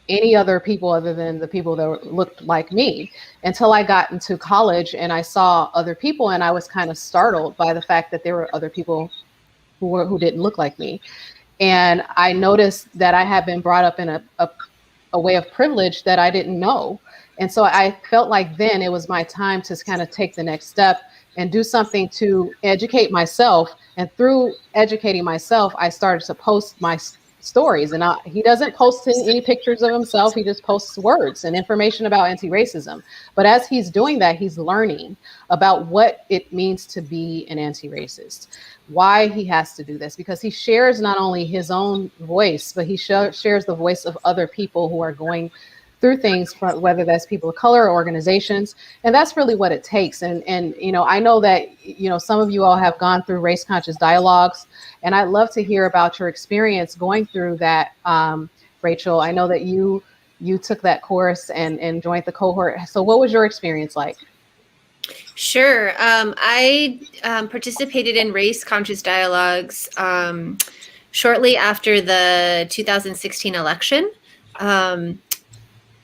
any other people other than the people that looked like me until I got into college and I saw other people, and I was kind of startled by the fact that there were other people who didn't look like me. And I noticed that I had been brought up in a way of privilege that I didn't know. And so I felt like then it was my time to kind of take the next step and do something to educate myself. And through educating myself, I started to post my stories. And he doesn't post any pictures of himself. He just posts words and information about anti-racism. But as he's doing that, he's learning about what it means to be an anti-racist, why he has to do this, because he shares not only his own voice, but he shares the voice of other people who are going through things, whether that's people of color or organizations. And that's really what it takes. And I know that, some of you all have gone through race conscious dialogues, and I'd love to hear about your experience going through that. Rachel, I know that you took that course and joined the cohort. So what was your experience like? Sure. I participated in race conscious dialogues shortly after the 2016 election.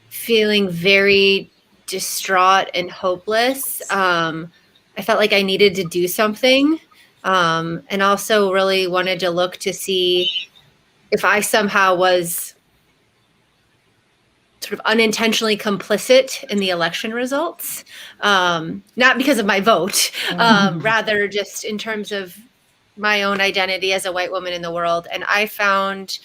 Feeling very distraught and hopeless. I felt like I needed to do something, and also really wanted to look to see if I somehow was sort of unintentionally complicit in the election results, not because of my vote, rather just in terms of my own identity as a white woman in the world. And I found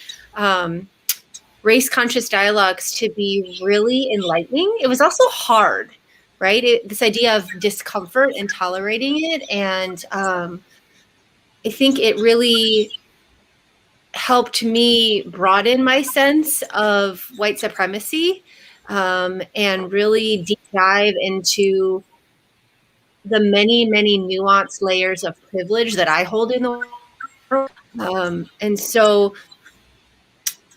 race conscious dialogues to be really enlightening. It was also hard, right? This idea of discomfort and tolerating it. And I think it really helped me broaden my sense of white supremacy and really deep dive into the many, many nuanced layers of privilege that I hold in the world, And so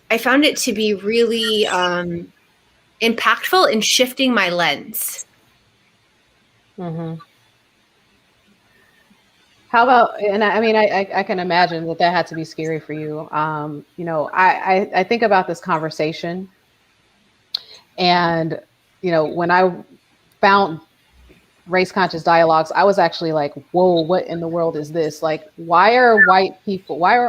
I found it to be really impactful in shifting my lens. Mm-hmm. How about, and I mean, I can imagine that had to be scary for you. You know, I think about this conversation, and, you know, when I found race conscious dialogues, I was actually like, whoa, what in the world is this? Like, why are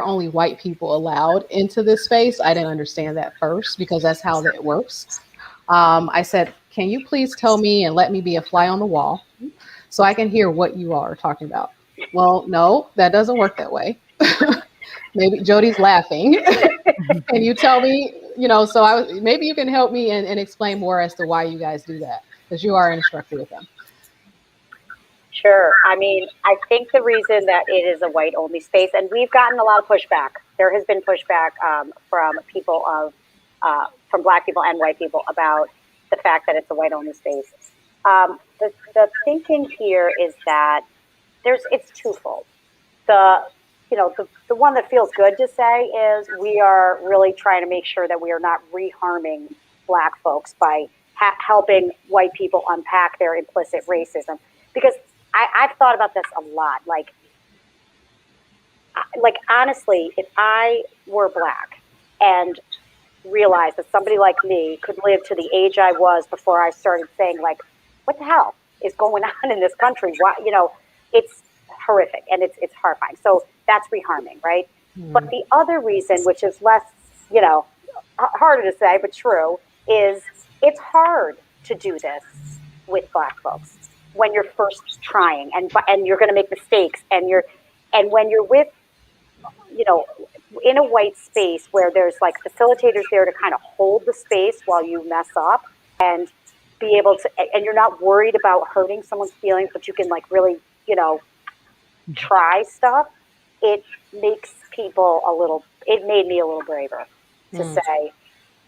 only white people allowed into this space? I didn't understand that first, because that's how that works. I said, can you please tell me and let me be a fly on the wall so I can hear what you are talking about? Well, no, that doesn't work that way. Maybe Jody's laughing. Can you tell me, you know, so maybe you can help me and explain more as to why you guys do that, because you are an instructor with them. Sure. I mean, I think the reason that it is a white only space, and we've gotten a lot of pushback. There has been pushback from people from Black people and white people about the fact that it's a white only space. The thinking here is that it's twofold. The one that feels good to say is we are really trying to make sure that we are not reharming Black folks by helping white people unpack their implicit racism, because I've thought about this a lot. Like honestly, if I were Black and realized that somebody like me could live to the age I was before I started saying, like, what the hell is going on in this country? Why, you know, it's horrific and it's horrifying. So that's reharming, right? But the other reason, which is less, you know, harder to say, but true, is it's hard to do this with Black folks when you're first trying, and you're going to make mistakes, and when you're with, you know, in a white space where there's like facilitators there to kind of hold the space while you mess up and be able to, and you're not worried about hurting someone's feelings, but you can like really, you know, try stuff. It makes people it made me a little braver to say,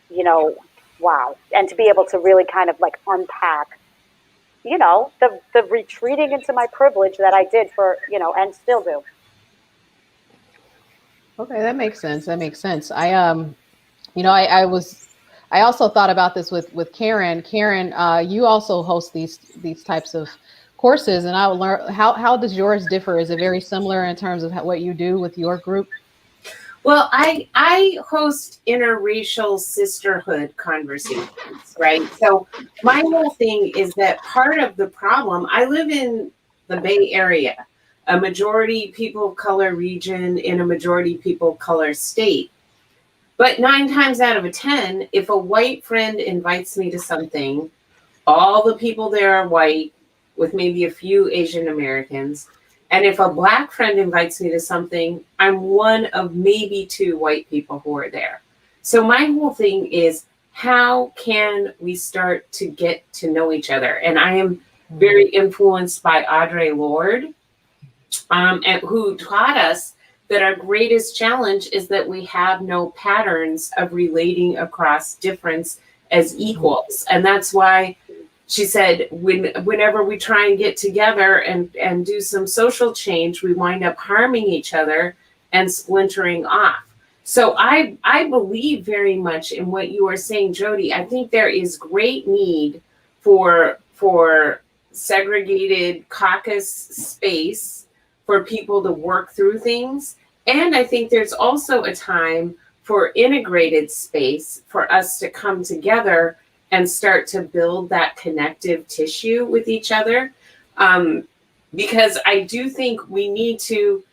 you know, wow. And to be able to really kind of like unpack, you know, the retreating into my privilege that I did for, you know, and still do. Okay, that makes sense. That makes sense. You know, I also thought about this with Karen. Karen, you also host these types of courses, and I would learn how does yours differ? Is it very similar in terms of what you do with your group? Well, I host interracial sisterhood conversations, right? So my whole thing is that part of the problem, I live in the Bay Area, a majority people of color region in a majority people of color state. But 9 times out of 10, if a white friend invites me to something, all the people there are white with maybe a few Asian Americans. And if a Black friend invites me to something, I'm one of maybe 2 white people who are there. So my whole thing is, how can we start to get to know each other? And I am very influenced by Audre Lorde, and who taught us that our greatest challenge is that we have no patterns of relating across difference as equals. And that's why she said, whenever we try and get together and do some social change, we wind up harming each other and splintering off. So I believe very much in what you are saying, Jody. I think there is great need for segregated caucus space for people to work through things. And I think there's also a time for integrated space for us to come together and start to build that connective tissue with each other. Because I do think we need to,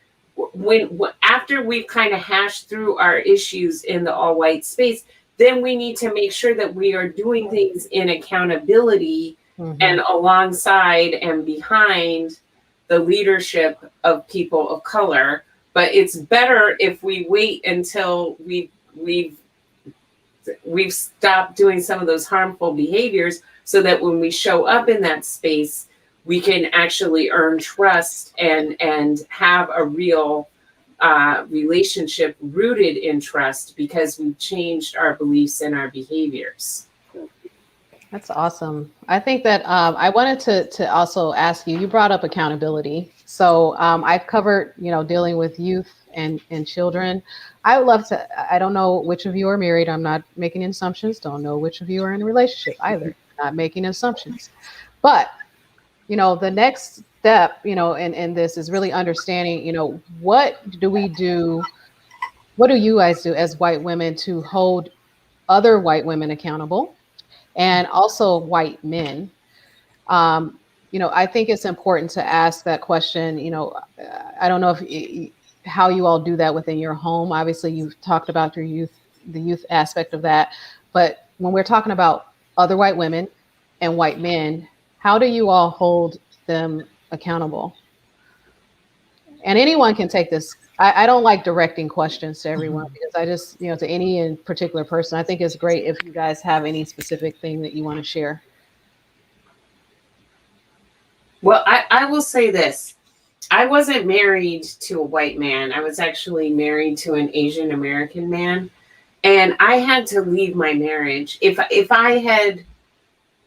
after we've kind of hashed through our issues in the all white space, then we need to make sure that we are doing things in accountability and alongside and behind the leadership of people of color. But it's better if we wait until we've stopped doing some of those harmful behaviors, so that when we show up in that space, we can actually earn trust and have a real relationship rooted in trust, because we've changed our beliefs and our behaviors. That's awesome. I think that I wanted to also ask you, you brought up accountability. So I've covered, you know, dealing with youth and children. I would love to, I don't know which of you are married. I'm not making assumptions. Don't know which of you are in a relationship either. Not making assumptions. But, the next step, in this is really understanding, what do you guys do as white women to hold other white women accountable, and also white men? I think it's important to ask that question. I don't know how you all do that within your home. Obviously, you've talked about the youth aspect of that. But when we're talking about other white women and white men, how do you all hold them accountable? And anyone can take this. I don't like directing questions to everyone because I just, to any in particular person, I think it's great if you guys have any specific thing that you want to share. Well, I will say this. I wasn't married to a white man. I was actually married to an Asian American man. And I had to leave my marriage. If I had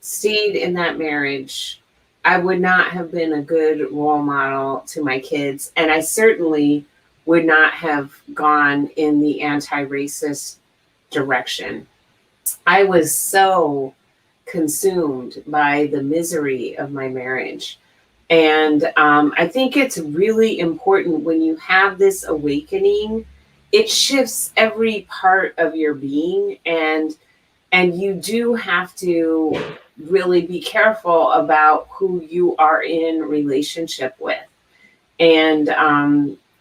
stayed in that marriage, I would not have been a good role model to my kids. And I certainly would not have gone in the anti-racist direction. I was so consumed by the misery of my marriage. And I think it's really important when you have this awakening, it shifts every part of your being, and you do have to really be careful about who you are in relationship with. And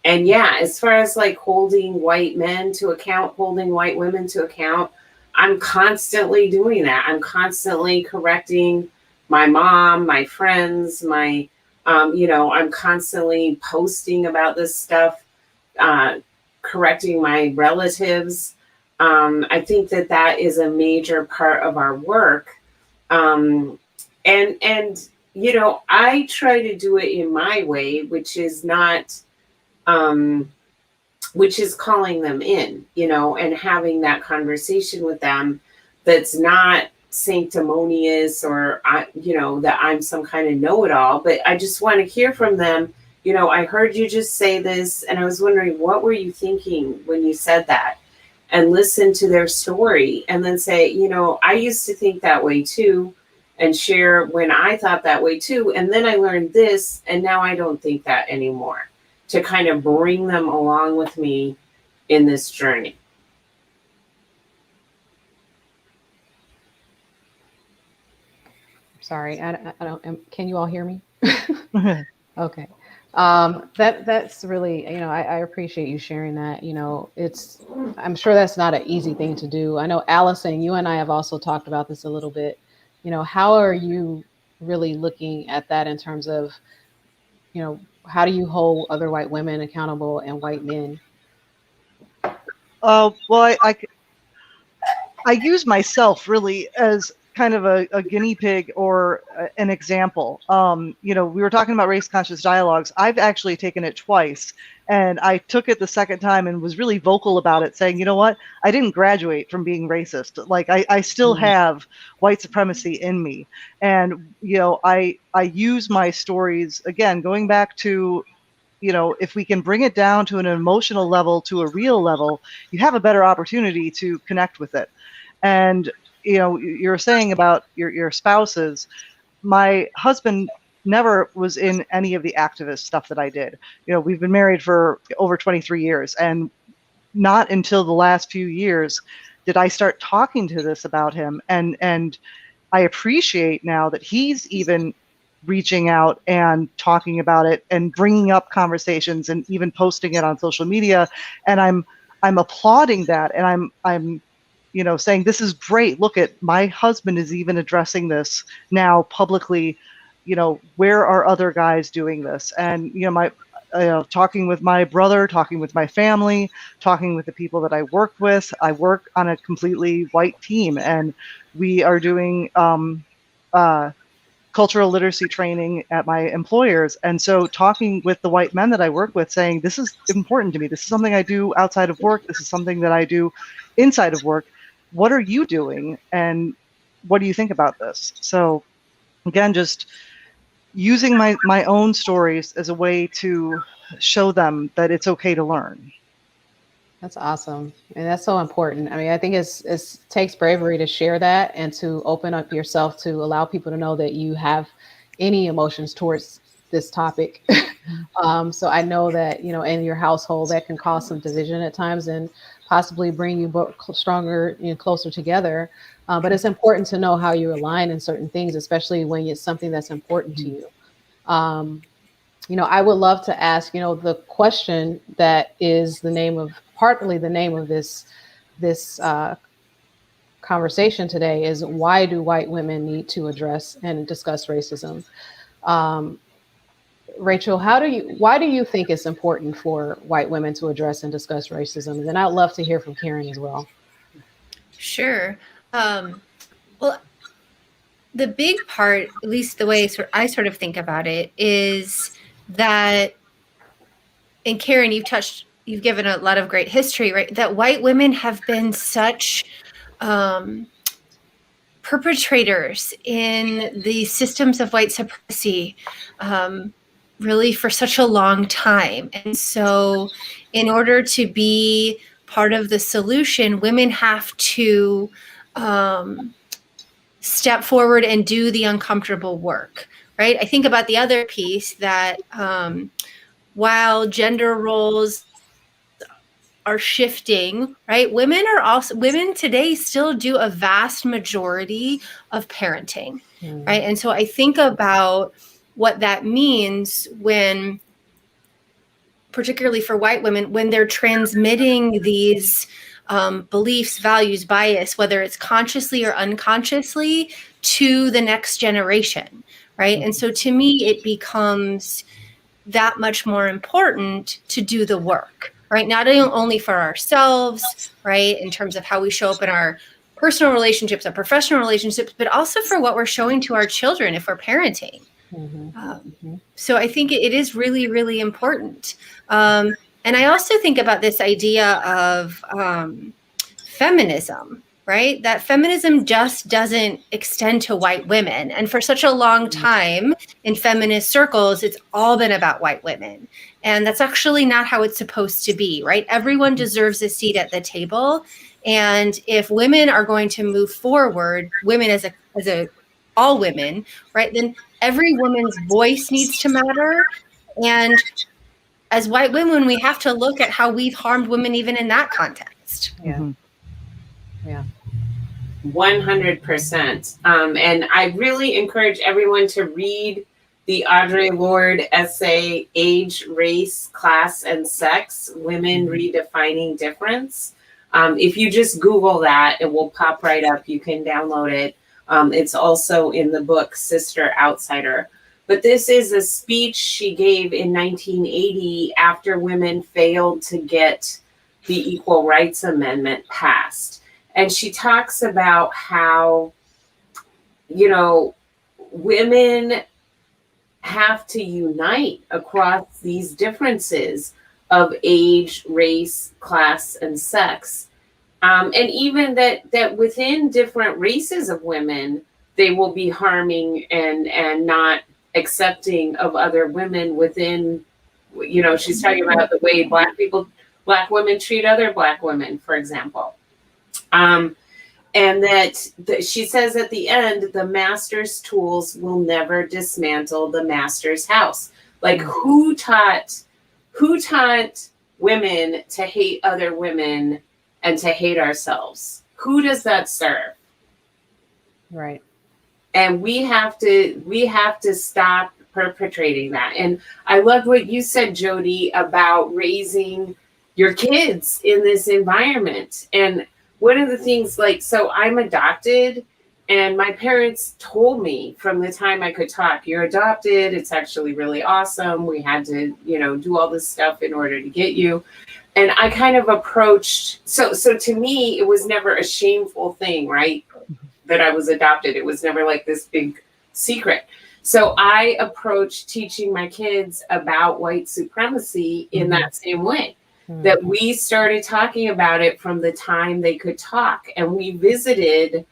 yeah, as far as like holding white men to account, holding white women to account, I'm constantly doing that. I'm constantly correcting my mom, my friends, I'm constantly posting about this stuff, correcting my relatives. I think that is a major part of our work. And I try to do it in my way, which is not, which is calling them in, and having that conversation with them that's not sanctimonious or that I'm some kind of know-it-all, but I just want to hear from them. I heard you just say this, and I was wondering, what were you thinking when you said that? And listen to their story, and then say, I used to think that way too, and share when I thought that way too, and then I learned this, and now I don't think that anymore, to kind of bring them along with me in this journey. Sorry, I don't. Can you all hear me? Okay. That's really, I appreciate you sharing that. I'm sure that's not an easy thing to do. I know, Allison, you and I have also talked about this a little bit. How are you really looking at that in terms of, how do you hold other white women accountable and white men? Well, I use myself really as kind of a guinea pig or an example. We were talking about race conscious dialogues. I've actually taken it twice, and I took it the second time and was really vocal about it, saying, you know what, I didn't graduate from being racist. Like I still have white supremacy in me. And, I use my stories, again, going back to, if we can bring it down to an emotional level, to a real level, you have a better opportunity to connect with it. And you're saying about your spouses. My husband never was in any of the activist stuff that I did. We've been married for over 23 years, and not until the last few years did I start talking to this about him. And I appreciate now that he's even reaching out and talking about it and bringing up conversations and even posting it on social media. And I'm applauding that, and I'm saying, this is great. Look, at my husband is even addressing this now publicly. Where are other guys doing this? And, talking with my brother, talking with my family, talking with the people that I work with. I work on a completely white team, and we are doing cultural literacy training at my employers. And so talking with the white men that I work with, saying, this is important to me. This is something I do outside of work. This is something that I do inside of work. What are you doing? And what do you think about this? So again, just using my own stories as a way to show them that it's okay to learn. That's awesome. And that's so important. I mean, I think it takes bravery to share that and to open up yourself to allow people to know that you have any emotions towards this topic. So I know that, you know, in your household that can cause some division at times and possibly bring you both stronger, you know, closer together. But it's important to know how you align in certain things, especially when it's something that's important to you. You know, I would love to ask, you know, the question that is partly the name of this conversation today is, why do white women need to address and discuss racism? Rachel, why do you think it's important for white women to address and discuss racism? And then I'd love to hear from Karen as well. Sure. Well, the big part, at least the way I sort of think about it, is that, and Karen, you've given a lot of great history, right? That white women have been such perpetrators in the systems of white supremacy, really for such a long time. And so in order to be part of the solution, women have to step forward and do the uncomfortable work, right? I think about the other piece that while gender roles are shifting, right? Women today still do a vast majority of parenting, right? And so I think about what that means when, particularly for white women, when they're transmitting these beliefs, values, bias, whether it's consciously or unconsciously, to the next generation, right? And so to me, it becomes that much more important to do the work, right? Not only for ourselves, right, in terms of how we show up in our personal relationships, our professional relationships, but also for what we're showing to our children if we're parenting. So I think it is really, really important. And I also think about this idea of feminism, right? That feminism just doesn't extend to white women. And for such a long time in feminist circles, it's all been about white women. And that's actually not how it's supposed to be, right? Everyone deserves a seat at the table. And if women are going to move forward, women as all women, right, then every woman's voice needs to matter. And as white women, we have to look at how we've harmed women even in that context. Yeah. 100%. And I really encourage everyone to read the Audre Lorde essay, Age, Race, Class, and Sex, Women Redefining Difference. If you just Google that, it will pop right up. You can download it. It's also in the book Sister Outsider. But this is a speech she gave in 1980 after women failed to get the Equal Rights Amendment passed. And she talks about how, you know, women have to unite across these differences of age, race, class, and sex. And even that within different races of women, they will be harming and not accepting of other women within, you know, she's talking about the way Black women treat other Black women, for example. And that she says at the end, the master's tools will never dismantle the master's house. Like, who taught women to hate other women and to hate ourselves? Who does that serve? Right. And we have to stop perpetrating that. And I love what you said, Jody, about raising your kids in this environment. And one of the things, like, so I'm adopted, and my parents told me from the time I could talk, you're adopted. It's actually really awesome. We had to, you know, do all this stuff in order to get you. And I kind of approached, so to me, it was never a shameful thing, right? That I was adopted. It was never like this big secret. So I approached teaching my kids about white supremacy in that same way. That we started talking about it from the time they could talk. And we visited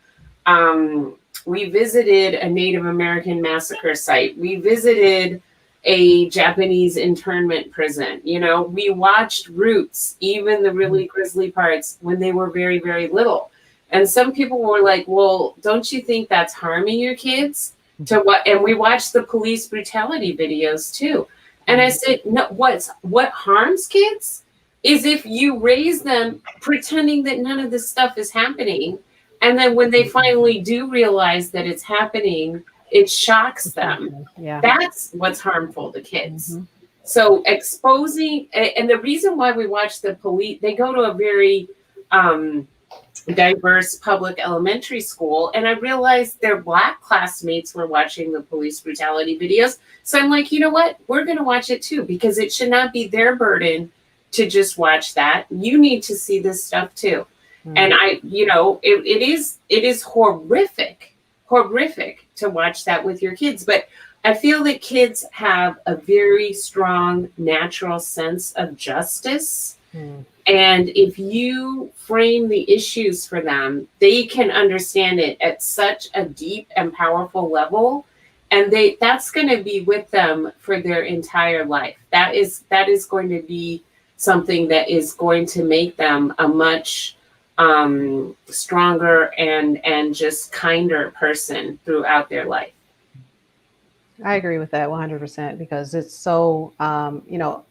We visited a Native American massacre site. We visited a Japanese internment prison. You know, we watched Roots, even the really grisly parts, when they were very, very little. And some people were like, well, don't you think that's harming your kids? To what? And we watched the police brutality videos too. And I said, no, what harms kids is if you raise them pretending that none of this stuff is happening. And then when they finally do realize that it's happening, it shocks them. Yeah. That's what's harmful to kids. So exposing, and the reason why we watch the police, they go to a very diverse public elementary school, and I realized their Black classmates were watching the police brutality videos. So I'm like, you know what? We're going to watch it too, because it should not be their burden to just watch that. You need to see this stuff too. And I, you know, it is horrific to watch that with your kids. But I feel that kids have a very strong natural sense of justice. And if you frame the issues for them, they can understand it at such a deep and powerful level. And that's going to be with them for their entire life. That is going to be something that is going to make them a much stronger and just kinder person throughout their life. I agree with that 100% because it's so, you know,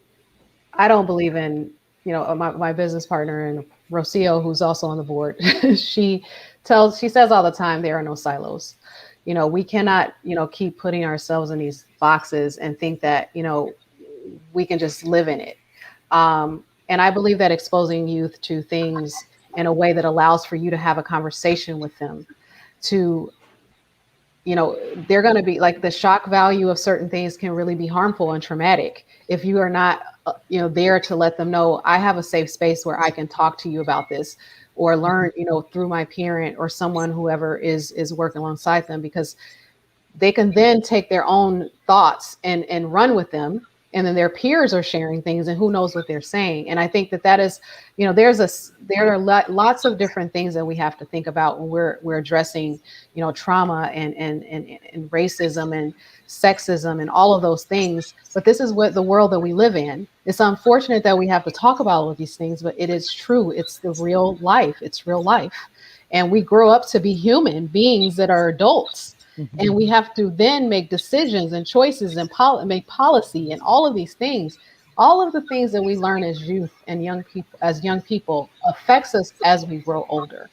I don't believe in, you know, my business partner and Rocio, who's also on the board, she says all the time, there are no silos. You know, we cannot, you know, keep putting ourselves in these boxes and think that, you know, we can just live in it. And I believe that exposing youth to things in a way that allows for you to have a conversation with them to, you know, they're going to be like the shock value of certain things can really be harmful and traumatic if you are not, you know, there to let them know I have a safe space where I can talk to you about this or learn, you know, through my parent or someone, whoever is working alongside them, because they can then take their own thoughts and run with them. And then their peers are sharing things and who knows what they're saying. And I think that is, you know, there are lots of different things that we have to think about when we're addressing, you know, trauma and racism and sexism and all of those things. But this is what the world that we live in. It's unfortunate that we have to talk about all of these things, but it is true. It's the real life. It's real life. And we grow up to be human beings that are adults. And we have to then make decisions and choices and make policy and all of these things. All of the things that we learn as youth and young people affects us as we grow older.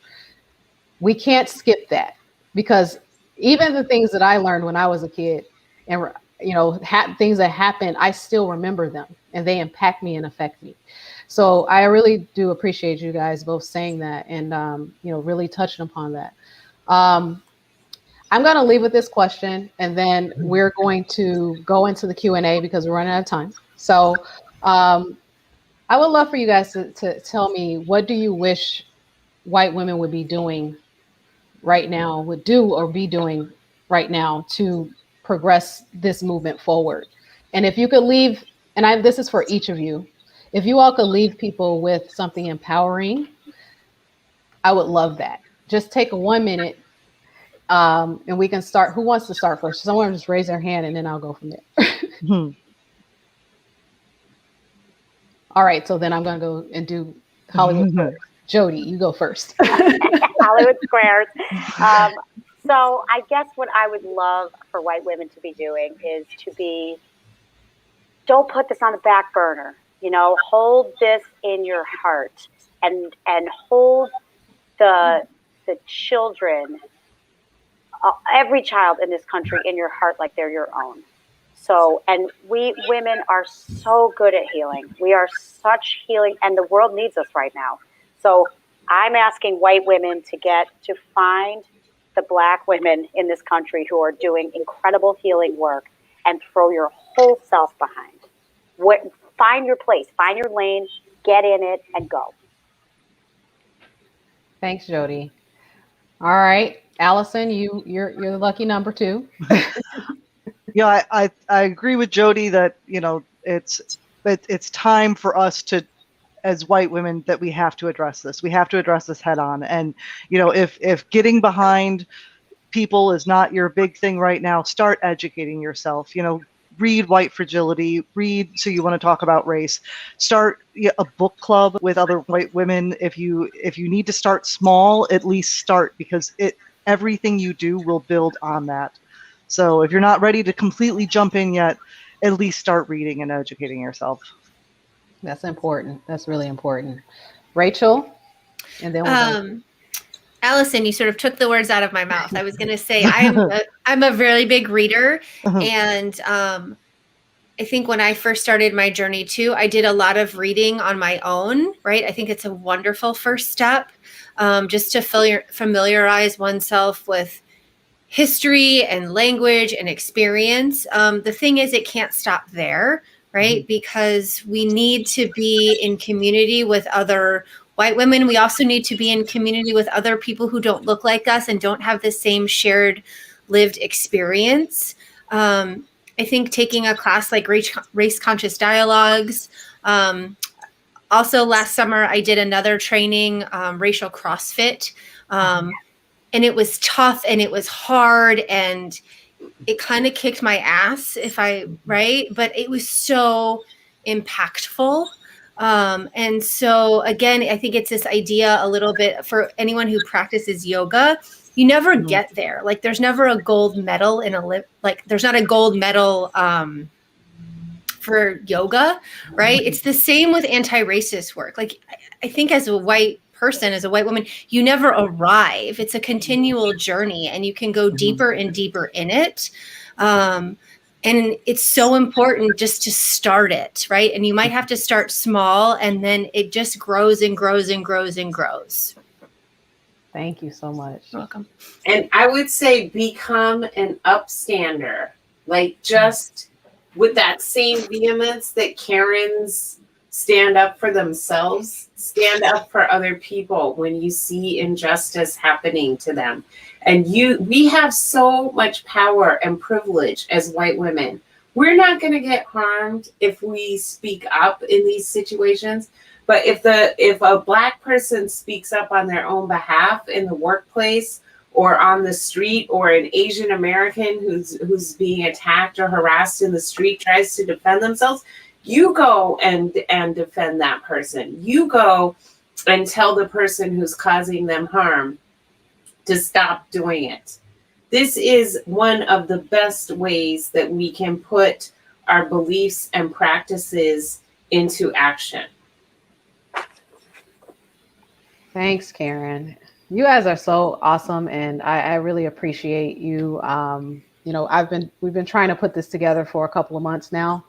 We can't skip that, because even the things that I learned when I was a kid and, you know, things that happened, I still remember them and they impact me and affect me. So I really do appreciate you guys both saying that and, you know, really touching upon that. I'm going to leave with this question, and then we're going to go into the Q&A because we're running out of time. So I would love for you guys to tell me, what do you wish white women would be doing right now, would do or be doing right now to progress this movement forward? And if you could leave, and this is for each of you, if you all could leave people with something empowering, I would love that. Just take 1 minute. And we can start. Who wants to start first? Someone just raise their hand and then I'll go from there. All right. So then I'm going to go and do Hollywood Squares. Jody, you go first. Hollywood Squares. So I guess what I would love for white women to be doing is don't put this on the back burner. You know, hold this in your heart and hold the children, every child in this country in your heart like they're your own. So, and we women are so good at healing. We are such healing, and the world needs us right now. So I'm asking white women to find the Black women in this country who are doing incredible healing work and throw your whole self behind. Find your place, find your lane, get in it, and go. Thanks, Jody. All right. Allison, you're lucky number 2. Yeah, I agree with Jody that, you know, it's time for us to, as white women, that we have to address this. We have to address this head on. And, you know, if getting behind people is not your big thing right now, start educating yourself. Read White Fragility, read So You Want to Talk About Race, start a book club with other white women. If you need to start small, at least start, because everything you do will build on that. So if you're not ready to completely jump in yet, at least start reading and educating yourself. That's important. That's really important. Rachel, and then Allison, you sort of took the words out of my mouth. I was going to say I'm a really big reader, and I think when I first started my journey too, I did a lot of reading on my own. Right, I think it's a wonderful first step, just to familiarize oneself with history and language and experience. The thing is, it can't stop there, right? Because we need to be in community with other white women. We also need to be in community with other people who don't look like us and don't have the same shared lived experience. I think taking a class like Race Conscious Dialogues. Also last summer, I did another training, Racial CrossFit. And it was tough and it was hard and it kind of kicked my ass but it was so impactful. And so again, I think it's this idea a little bit for anyone who practices yoga, you never get there. Like there's never a gold medal there's not a gold medal, for yoga, right? It's the same with anti-racist work. Like I think as a white person, as a white woman, you never arrive. It's a continual journey and you can go deeper and deeper in it. And it's so important just to start it, right? And you might have to start small and then it just grows and grows and grows and grows. Thank you so much. You're welcome. And I would say become an upstander, like just with that same vehemence that Karens stand up for themselves, stand up for other people when you see injustice happening to them. And we have so much power and privilege as white women. We're not going to get harmed if we speak up in these situations. But if a Black person speaks up on their own behalf in the workplace or on the street, or an Asian American who's being attacked or harassed in the street tries to defend themselves, you go and defend that person. You go and tell the person who's causing them harm to stop doing it. This is one of the best ways that we can put our beliefs and practices into action. Thanks, Karen. You guys are so awesome, and I really appreciate you. We've been trying to put this together for a couple of months now,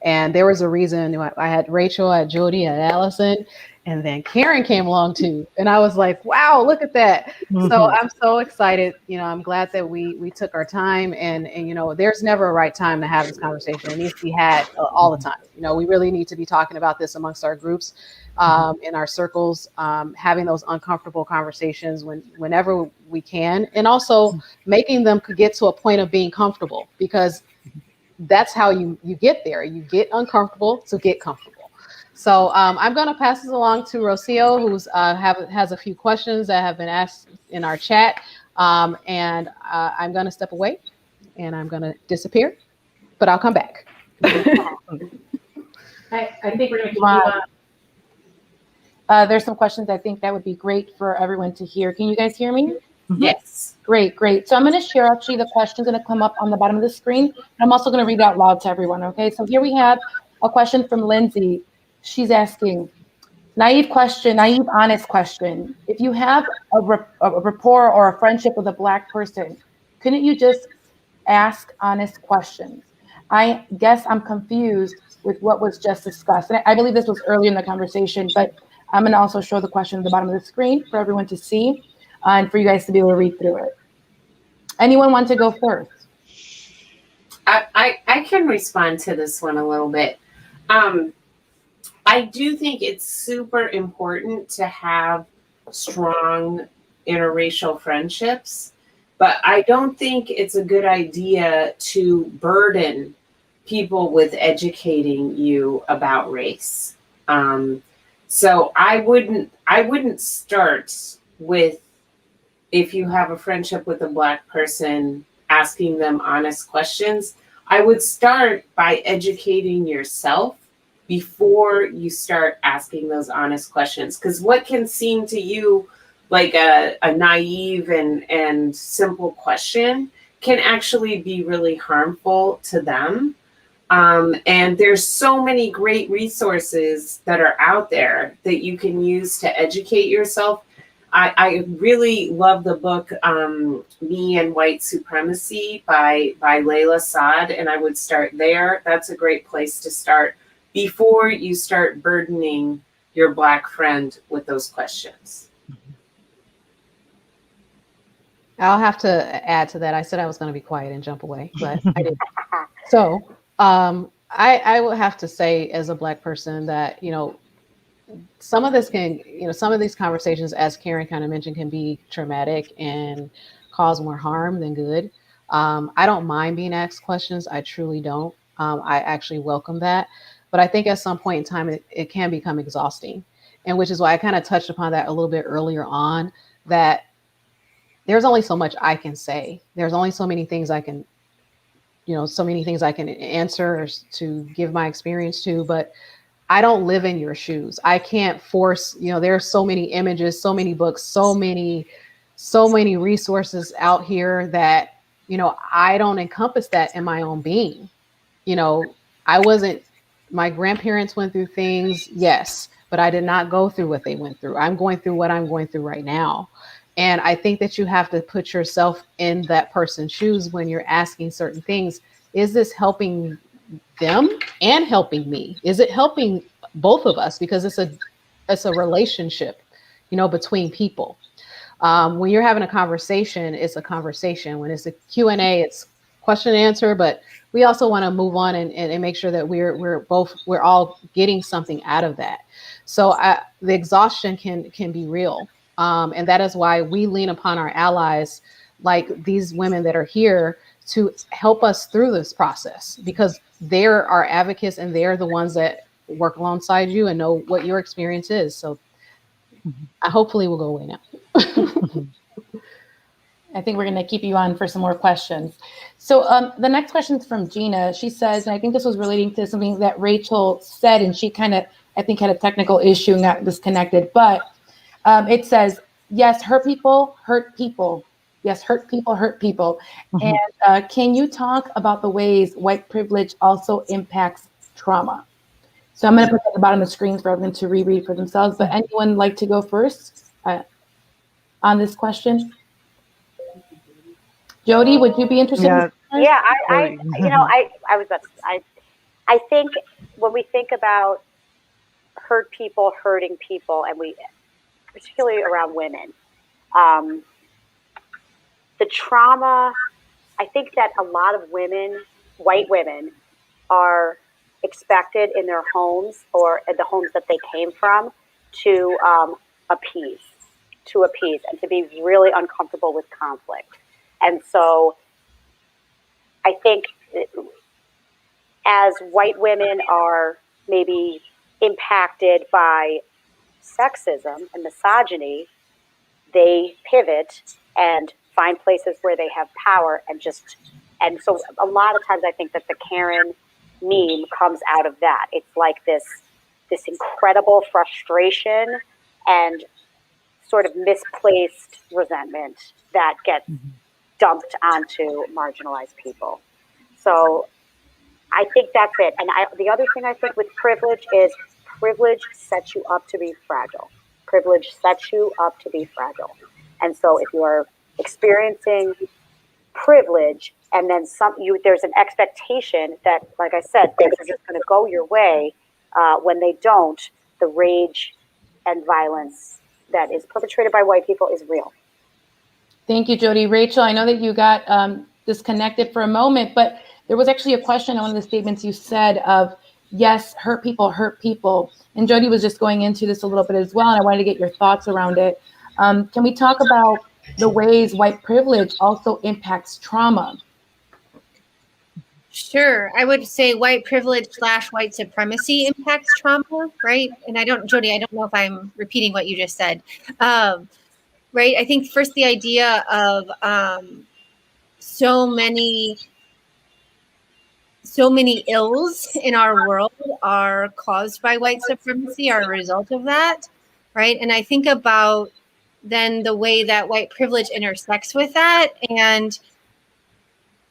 and there was a reason. I had Rachel, I had Jody, I had Allison, and then Karen came along too. And I was like, wow, look at that. So I'm so excited. I'm glad that we took our time, and there's never a right time to have this conversation. It needs to be had all the time. We really need to be talking about this amongst our groups, in our circles, having those uncomfortable conversations whenever we can, and also making them get to a point of being comfortable, because that's how you get there. You get uncomfortable to get comfortable. So I'm going to pass this along to Rocio, who's has a few questions that have been asked in our chat. And I'm going to step away and I'm going to disappear, but I'll come back. I think we're going to move on. There's some questions I think that would be great for everyone to hear. Can you guys hear me? Yes. Great. So I'm going to share actually the questions going to come up on the bottom of the screen. I'm also going to read out loud to everyone. Okay. So here we have a question from Lindsay. She's asking, naive, honest question. If you have a rapport or a friendship with a Black person, couldn't you just ask honest questions? I guess I'm confused with what was just discussed. And I believe this was earlier in the conversation, but I'm going to also show the question at the bottom of the screen for everyone to see and for you guys to be able to read through it. Anyone want to go first? I can respond to this one a little bit. I do think it's super important to have strong interracial friendships, but I don't think it's a good idea to burden people with educating you about race. So I wouldn't start with if you have a friendship with a Black person, asking them honest questions, I would start by educating yourself before you start asking those honest questions. Because what can seem to you like a naive and simple question can actually be really harmful to them. And there's so many great resources that are out there that you can use to educate yourself. I really love the book Me and White Supremacy by Layla Saad, and I would start there. That's a great place to start before you start burdening your Black friend with those questions. I'll have to add to that. I said I was going to be quiet and jump away, but I didn't. So I will have to say, as a Black person, that, some of this can, some of these conversations, as Karen kind of mentioned, can be traumatic and cause more harm than good. I don't mind being asked questions. I truly don't. I actually welcome that. But I think at some point in time, it can become exhausting. And which is why I kind of touched upon that a little bit earlier on, that there's only so much I can say. There's only so many things I can, so many things I can answer or to give my experience to, but I don't live in your shoes. I can't force, there are so many images, so many books, so many resources out here that, I don't encompass that in my own being. My grandparents went through things, yes, but I did not go through what they went through. I'm going through what I'm going through right now. And I think that you have to put yourself in that person's shoes when you're asking certain things. Is this helping them and helping me? Is it helping both of us? Because it's a relationship, between people. When you're having a conversation, it's a conversation. When it's a Q&A, it's question and answer, but we also want to move on and make sure that we're all getting something out of that. So the exhaustion can be real. And that is why we lean upon our allies, like these women that are here, to help us through this process, because they're our advocates and they're the ones that work alongside you and know what your experience is. So I hopefully will go away now. I think we're going to keep you on for some more questions. So the next question is from Gina. She says, and I think this was relating to something that Rachel said, and she kind of, I think, had a technical issue and got disconnected, but it says, yes, hurt people hurt people. Yes, hurt people hurt people. Mm-hmm. And can you talk about the ways white privilege also impacts trauma? So I'm going to put that at the bottom of the screen for everyone to reread for themselves. But anyone like to go first on this question? Jody, would you be interested? Yeah, I think when we think about hurt people hurting people, and we, particularly around women, the trauma, I think that a lot of women, white women, are expected in their homes or at the homes that they came from to appease and to be really uncomfortable with conflict. And so I think as white women are maybe impacted by sexism and misogyny, they pivot and find places where they have power and so a lot of times I think that the Karen meme comes out of that. It's like this incredible frustration and sort of misplaced resentment that gets dumped onto marginalized people. So I think that's it. And the other thing I think with privilege is privilege sets you up to be fragile. Privilege sets you up to be fragile. And so if you are experiencing privilege and then there's an expectation that, like I said, things are just going to go your way. When they don't, the rage and violence that is perpetrated by white people is real. Thank you, Jody. Rachel, I know that you got disconnected for a moment, but there was actually a question on one of the statements you said of, yes, hurt people hurt people. And Jody was just going into this a little bit as well, and I wanted to get your thoughts around it. Can we talk about the ways white privilege also impacts trauma? Sure. I would say white privilege / white supremacy impacts trauma, right? And Jody, I don't know if I'm repeating what you just said. right? I think first the idea of so many ills in our world are caused by white supremacy, are a result of that, right? And I think about then the way that white privilege intersects with that. And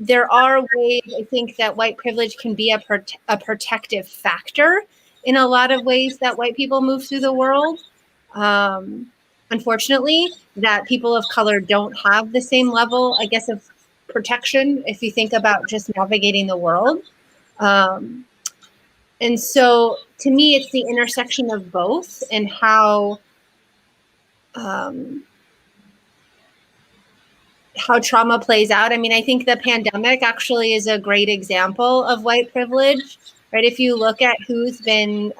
there are ways, I think, that white privilege can be a protective factor in a lot of ways that white people move through the world. Unfortunately, that people of color don't have the same level, I guess, of protection if you think about just navigating the world. And so to me, it's the intersection of both and how trauma plays out. I mean, I think the pandemic actually is a great example of white privilege, right? If you look at who's been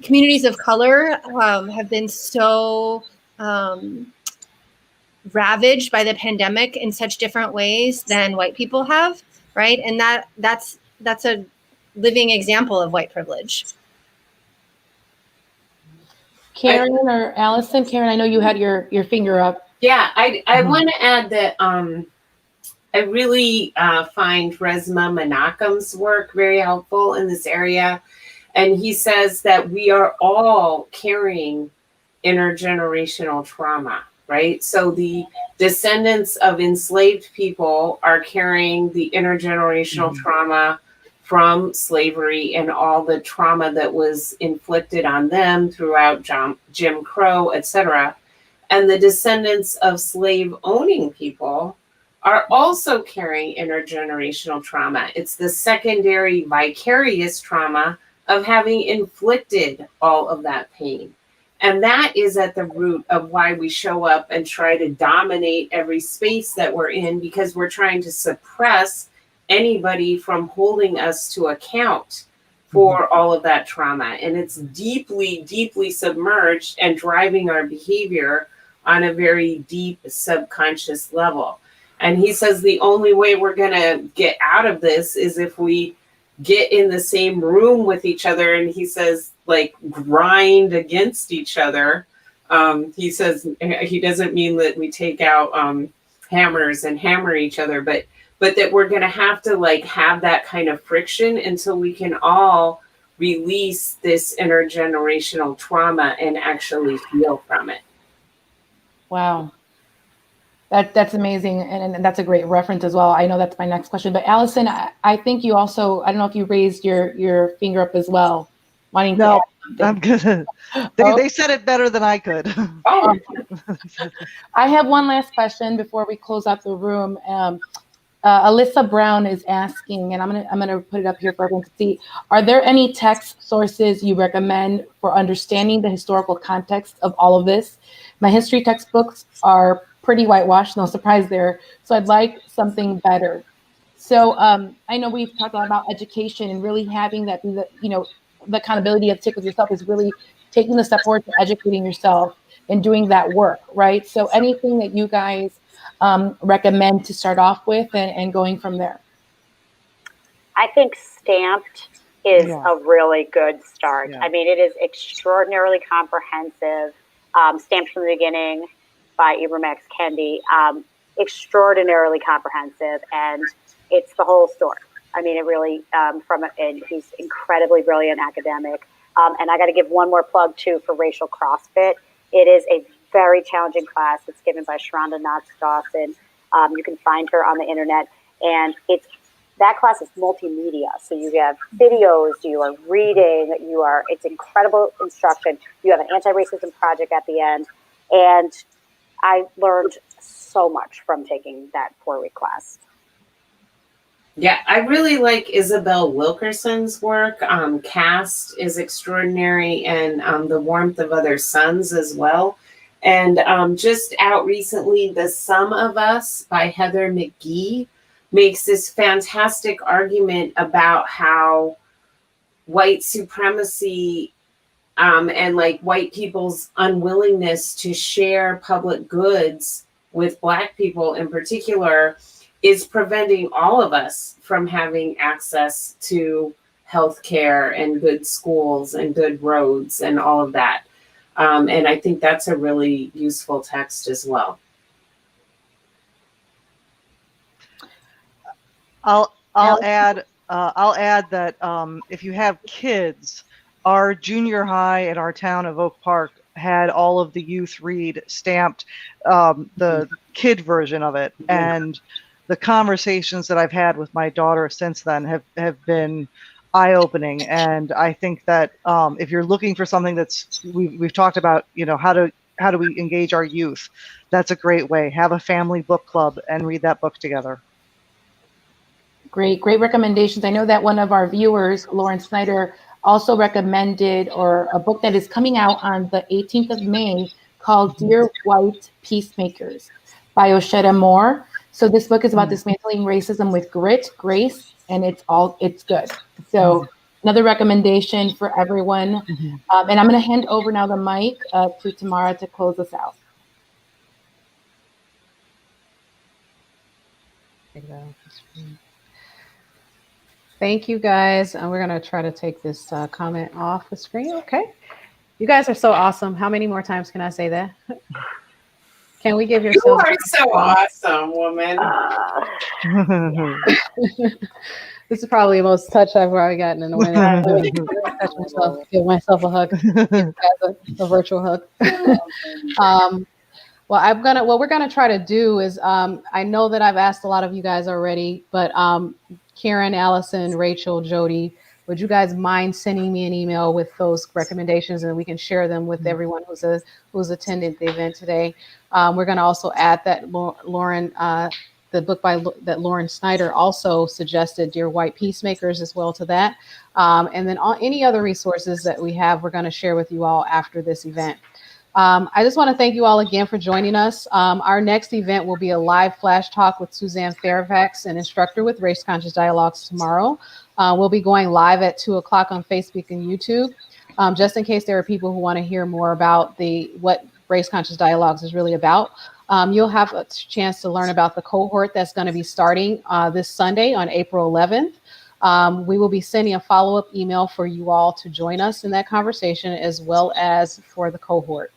communities of color have been so ravaged by the pandemic in such different ways than white people have, right? And that's a living example of white privilege. Karen or Allison? Karen, I know you had your finger up. Yeah, I want to add that I really find Resmaa Menakem's work very helpful in this area. And he says that we are all carrying intergenerational trauma, right? So the descendants of enslaved people are carrying the intergenerational trauma from slavery and all the trauma that was inflicted on them throughout Jim Crow, etc. And the descendants of slave owning people are also carrying intergenerational trauma. It's the secondary vicarious trauma of having inflicted all of that pain. And that is at the root of why we show up and try to dominate every space that we're in, because we're trying to suppress anybody from holding us to account for all of that trauma. And it's deeply, deeply submerged and driving our behavior on a very deep subconscious level. And he says the only way we're going to get out of this is if we get in the same room with each other. And he says, like, grind against each other. He says he doesn't mean that we take out hammers and hammer each other, but that we're going to have to like have that kind of friction until we can all release this intergenerational trauma and actually heal from it. Wow. That's amazing. And that's a great reference as well. I know that's my next question, but Allison, I think you also, I don't know if you raised your finger up as well. Wanting to No, add I'm good. They said it better than I could. Oh. I have one last question before we close out the room. Alyssa Brown is asking, and I'm gonna put it up here for everyone to see. Are there any text sources you recommend for understanding the historical context of all of this? My history textbooks are pretty whitewashed, no surprise there. So I'd like something better. So I know we've talked a lot about education and really having that, the accountability of Stick With Yourself is really taking the step forward to educating yourself and doing that work, right? So anything that you guys recommend to start off with and going from there? I think Stamped is a really good start. Yeah. I mean, it is extraordinarily comprehensive. Stamped from the Beginning by Ibram X. Kendi, extraordinarily comprehensive, and it's the whole story. I mean, it really, and he's incredibly brilliant academic. And I got to give one more plug too for Racial CrossFit. It is a very challenging class. It's given by Sharonda Knox Dawson. You can find her on the internet, and that class is multimedia. So you have videos, you are reading, it's incredible instruction. You have an anti-racism project at the end, and I learned so much from taking that 4-week class. Yeah, I really like Isabel Wilkerson's work. Caste is extraordinary, and The Warmth of Other Suns as well. And just out recently, The Sum of Us by Heather McGhee makes this fantastic argument about how white supremacy and like white people's unwillingness to share public goods with Black people in particular is preventing all of us from having access to healthcare and good schools and good roads and all of that. And I think that's a really useful text as well. I'll add that if you have kids, our junior high at our town of Oak Park had all of the youth read stamped the kid version of it, and the conversations that I've had with my daughter since then have been eye-opening. And I think that if you're looking for something that's we've talked about, how do we engage our youth, that's a great way. Have a family book club and read that book together. Great recommendations. I know that one of our viewers, Lauren Snyder, also recommended a book that is coming out on the 18th of May called Dear White Peacemakers by Osheta Moore. So this book is about dismantling racism with grit, grace, and it's good. So another recommendation for everyone. And I'm going to hand over now the mic to Tamara to close us out. Thank you, guys. And we're going to try to take this comment off the screen. Okay. You guys are so awesome. How many more times can I say that? Can we give yourselves? You are so awesome, woman. This is probably the most touch I've ever gotten in a minute. Touch myself, give myself a hug, a virtual hug. What we're gonna try to do is, I know that I've asked a lot of you guys already, but Karen, Allison, Rachel, Jody, would you guys mind sending me an email with those recommendations, and we can share them with everyone who's attended the event today? We're going to also add that Lauren, the book that Lauren Snyder also suggested, Dear White Peacemakers, as well to that. And then any other resources that we have, we're going to share with you all after this event. I just want to thank you all again for joining us. Our next event will be a live flash talk with Suzanne Fairfax, an instructor with Race Conscious Dialogues, tomorrow. We'll be going live at 2:00 on Facebook and YouTube, just in case there are people who want to hear more about what Race Conscious Dialogues is really about. You'll have a chance to learn about the cohort that's going to be starting this Sunday on April 11th. We will be sending a follow-up email for you all to join us in that conversation, as well as for the cohort.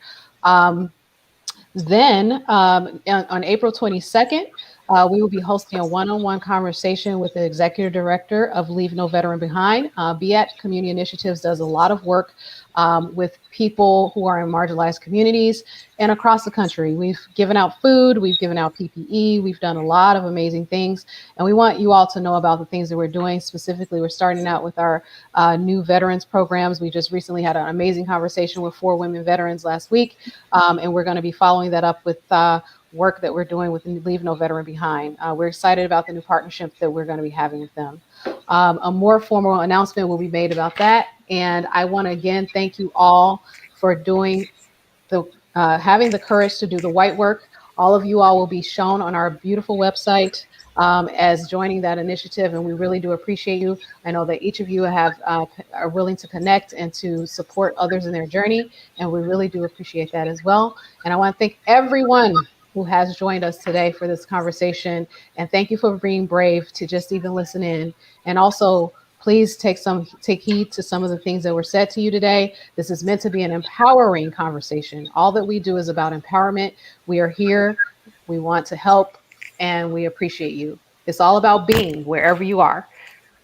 Then on April 22nd, we will be hosting a one-on-one conversation with the executive director of Leave No Veteran Behind. BEAT Community Initiatives does a lot of work with people who are in marginalized communities and across the country. We've given out food, we've given out PPE, we've done a lot of amazing things, and we want you all to know about the things that we're doing. Specifically, we're starting out with our new veterans programs. We just recently had an amazing conversation with 4 women veterans last week, and we're going to be following that up with work that we're doing with Leave No Veteran Behind. We're excited about the new partnership that we're going to be having with them. A more formal announcement will be made about that. And I want to again thank you all for doing having the courage to do the white work. All of you all will be shown on our beautiful website as joining that initiative, and we really do appreciate you. I know that each of you are willing to connect and to support others in their journey, and we really do appreciate that as well. And I want to thank everyone who has joined us today for this conversation, and thank you for being brave to just even listen in. And also, please take heed to some of the things that were said to you today. This is meant to be an empowering conversation. All that we do is about empowerment. We are here, we want to help, and we appreciate you. It's all about being wherever you are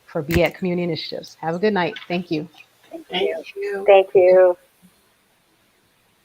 for BEAT Community Initiatives. Have a good night. Thank you. Thank you. Thank you.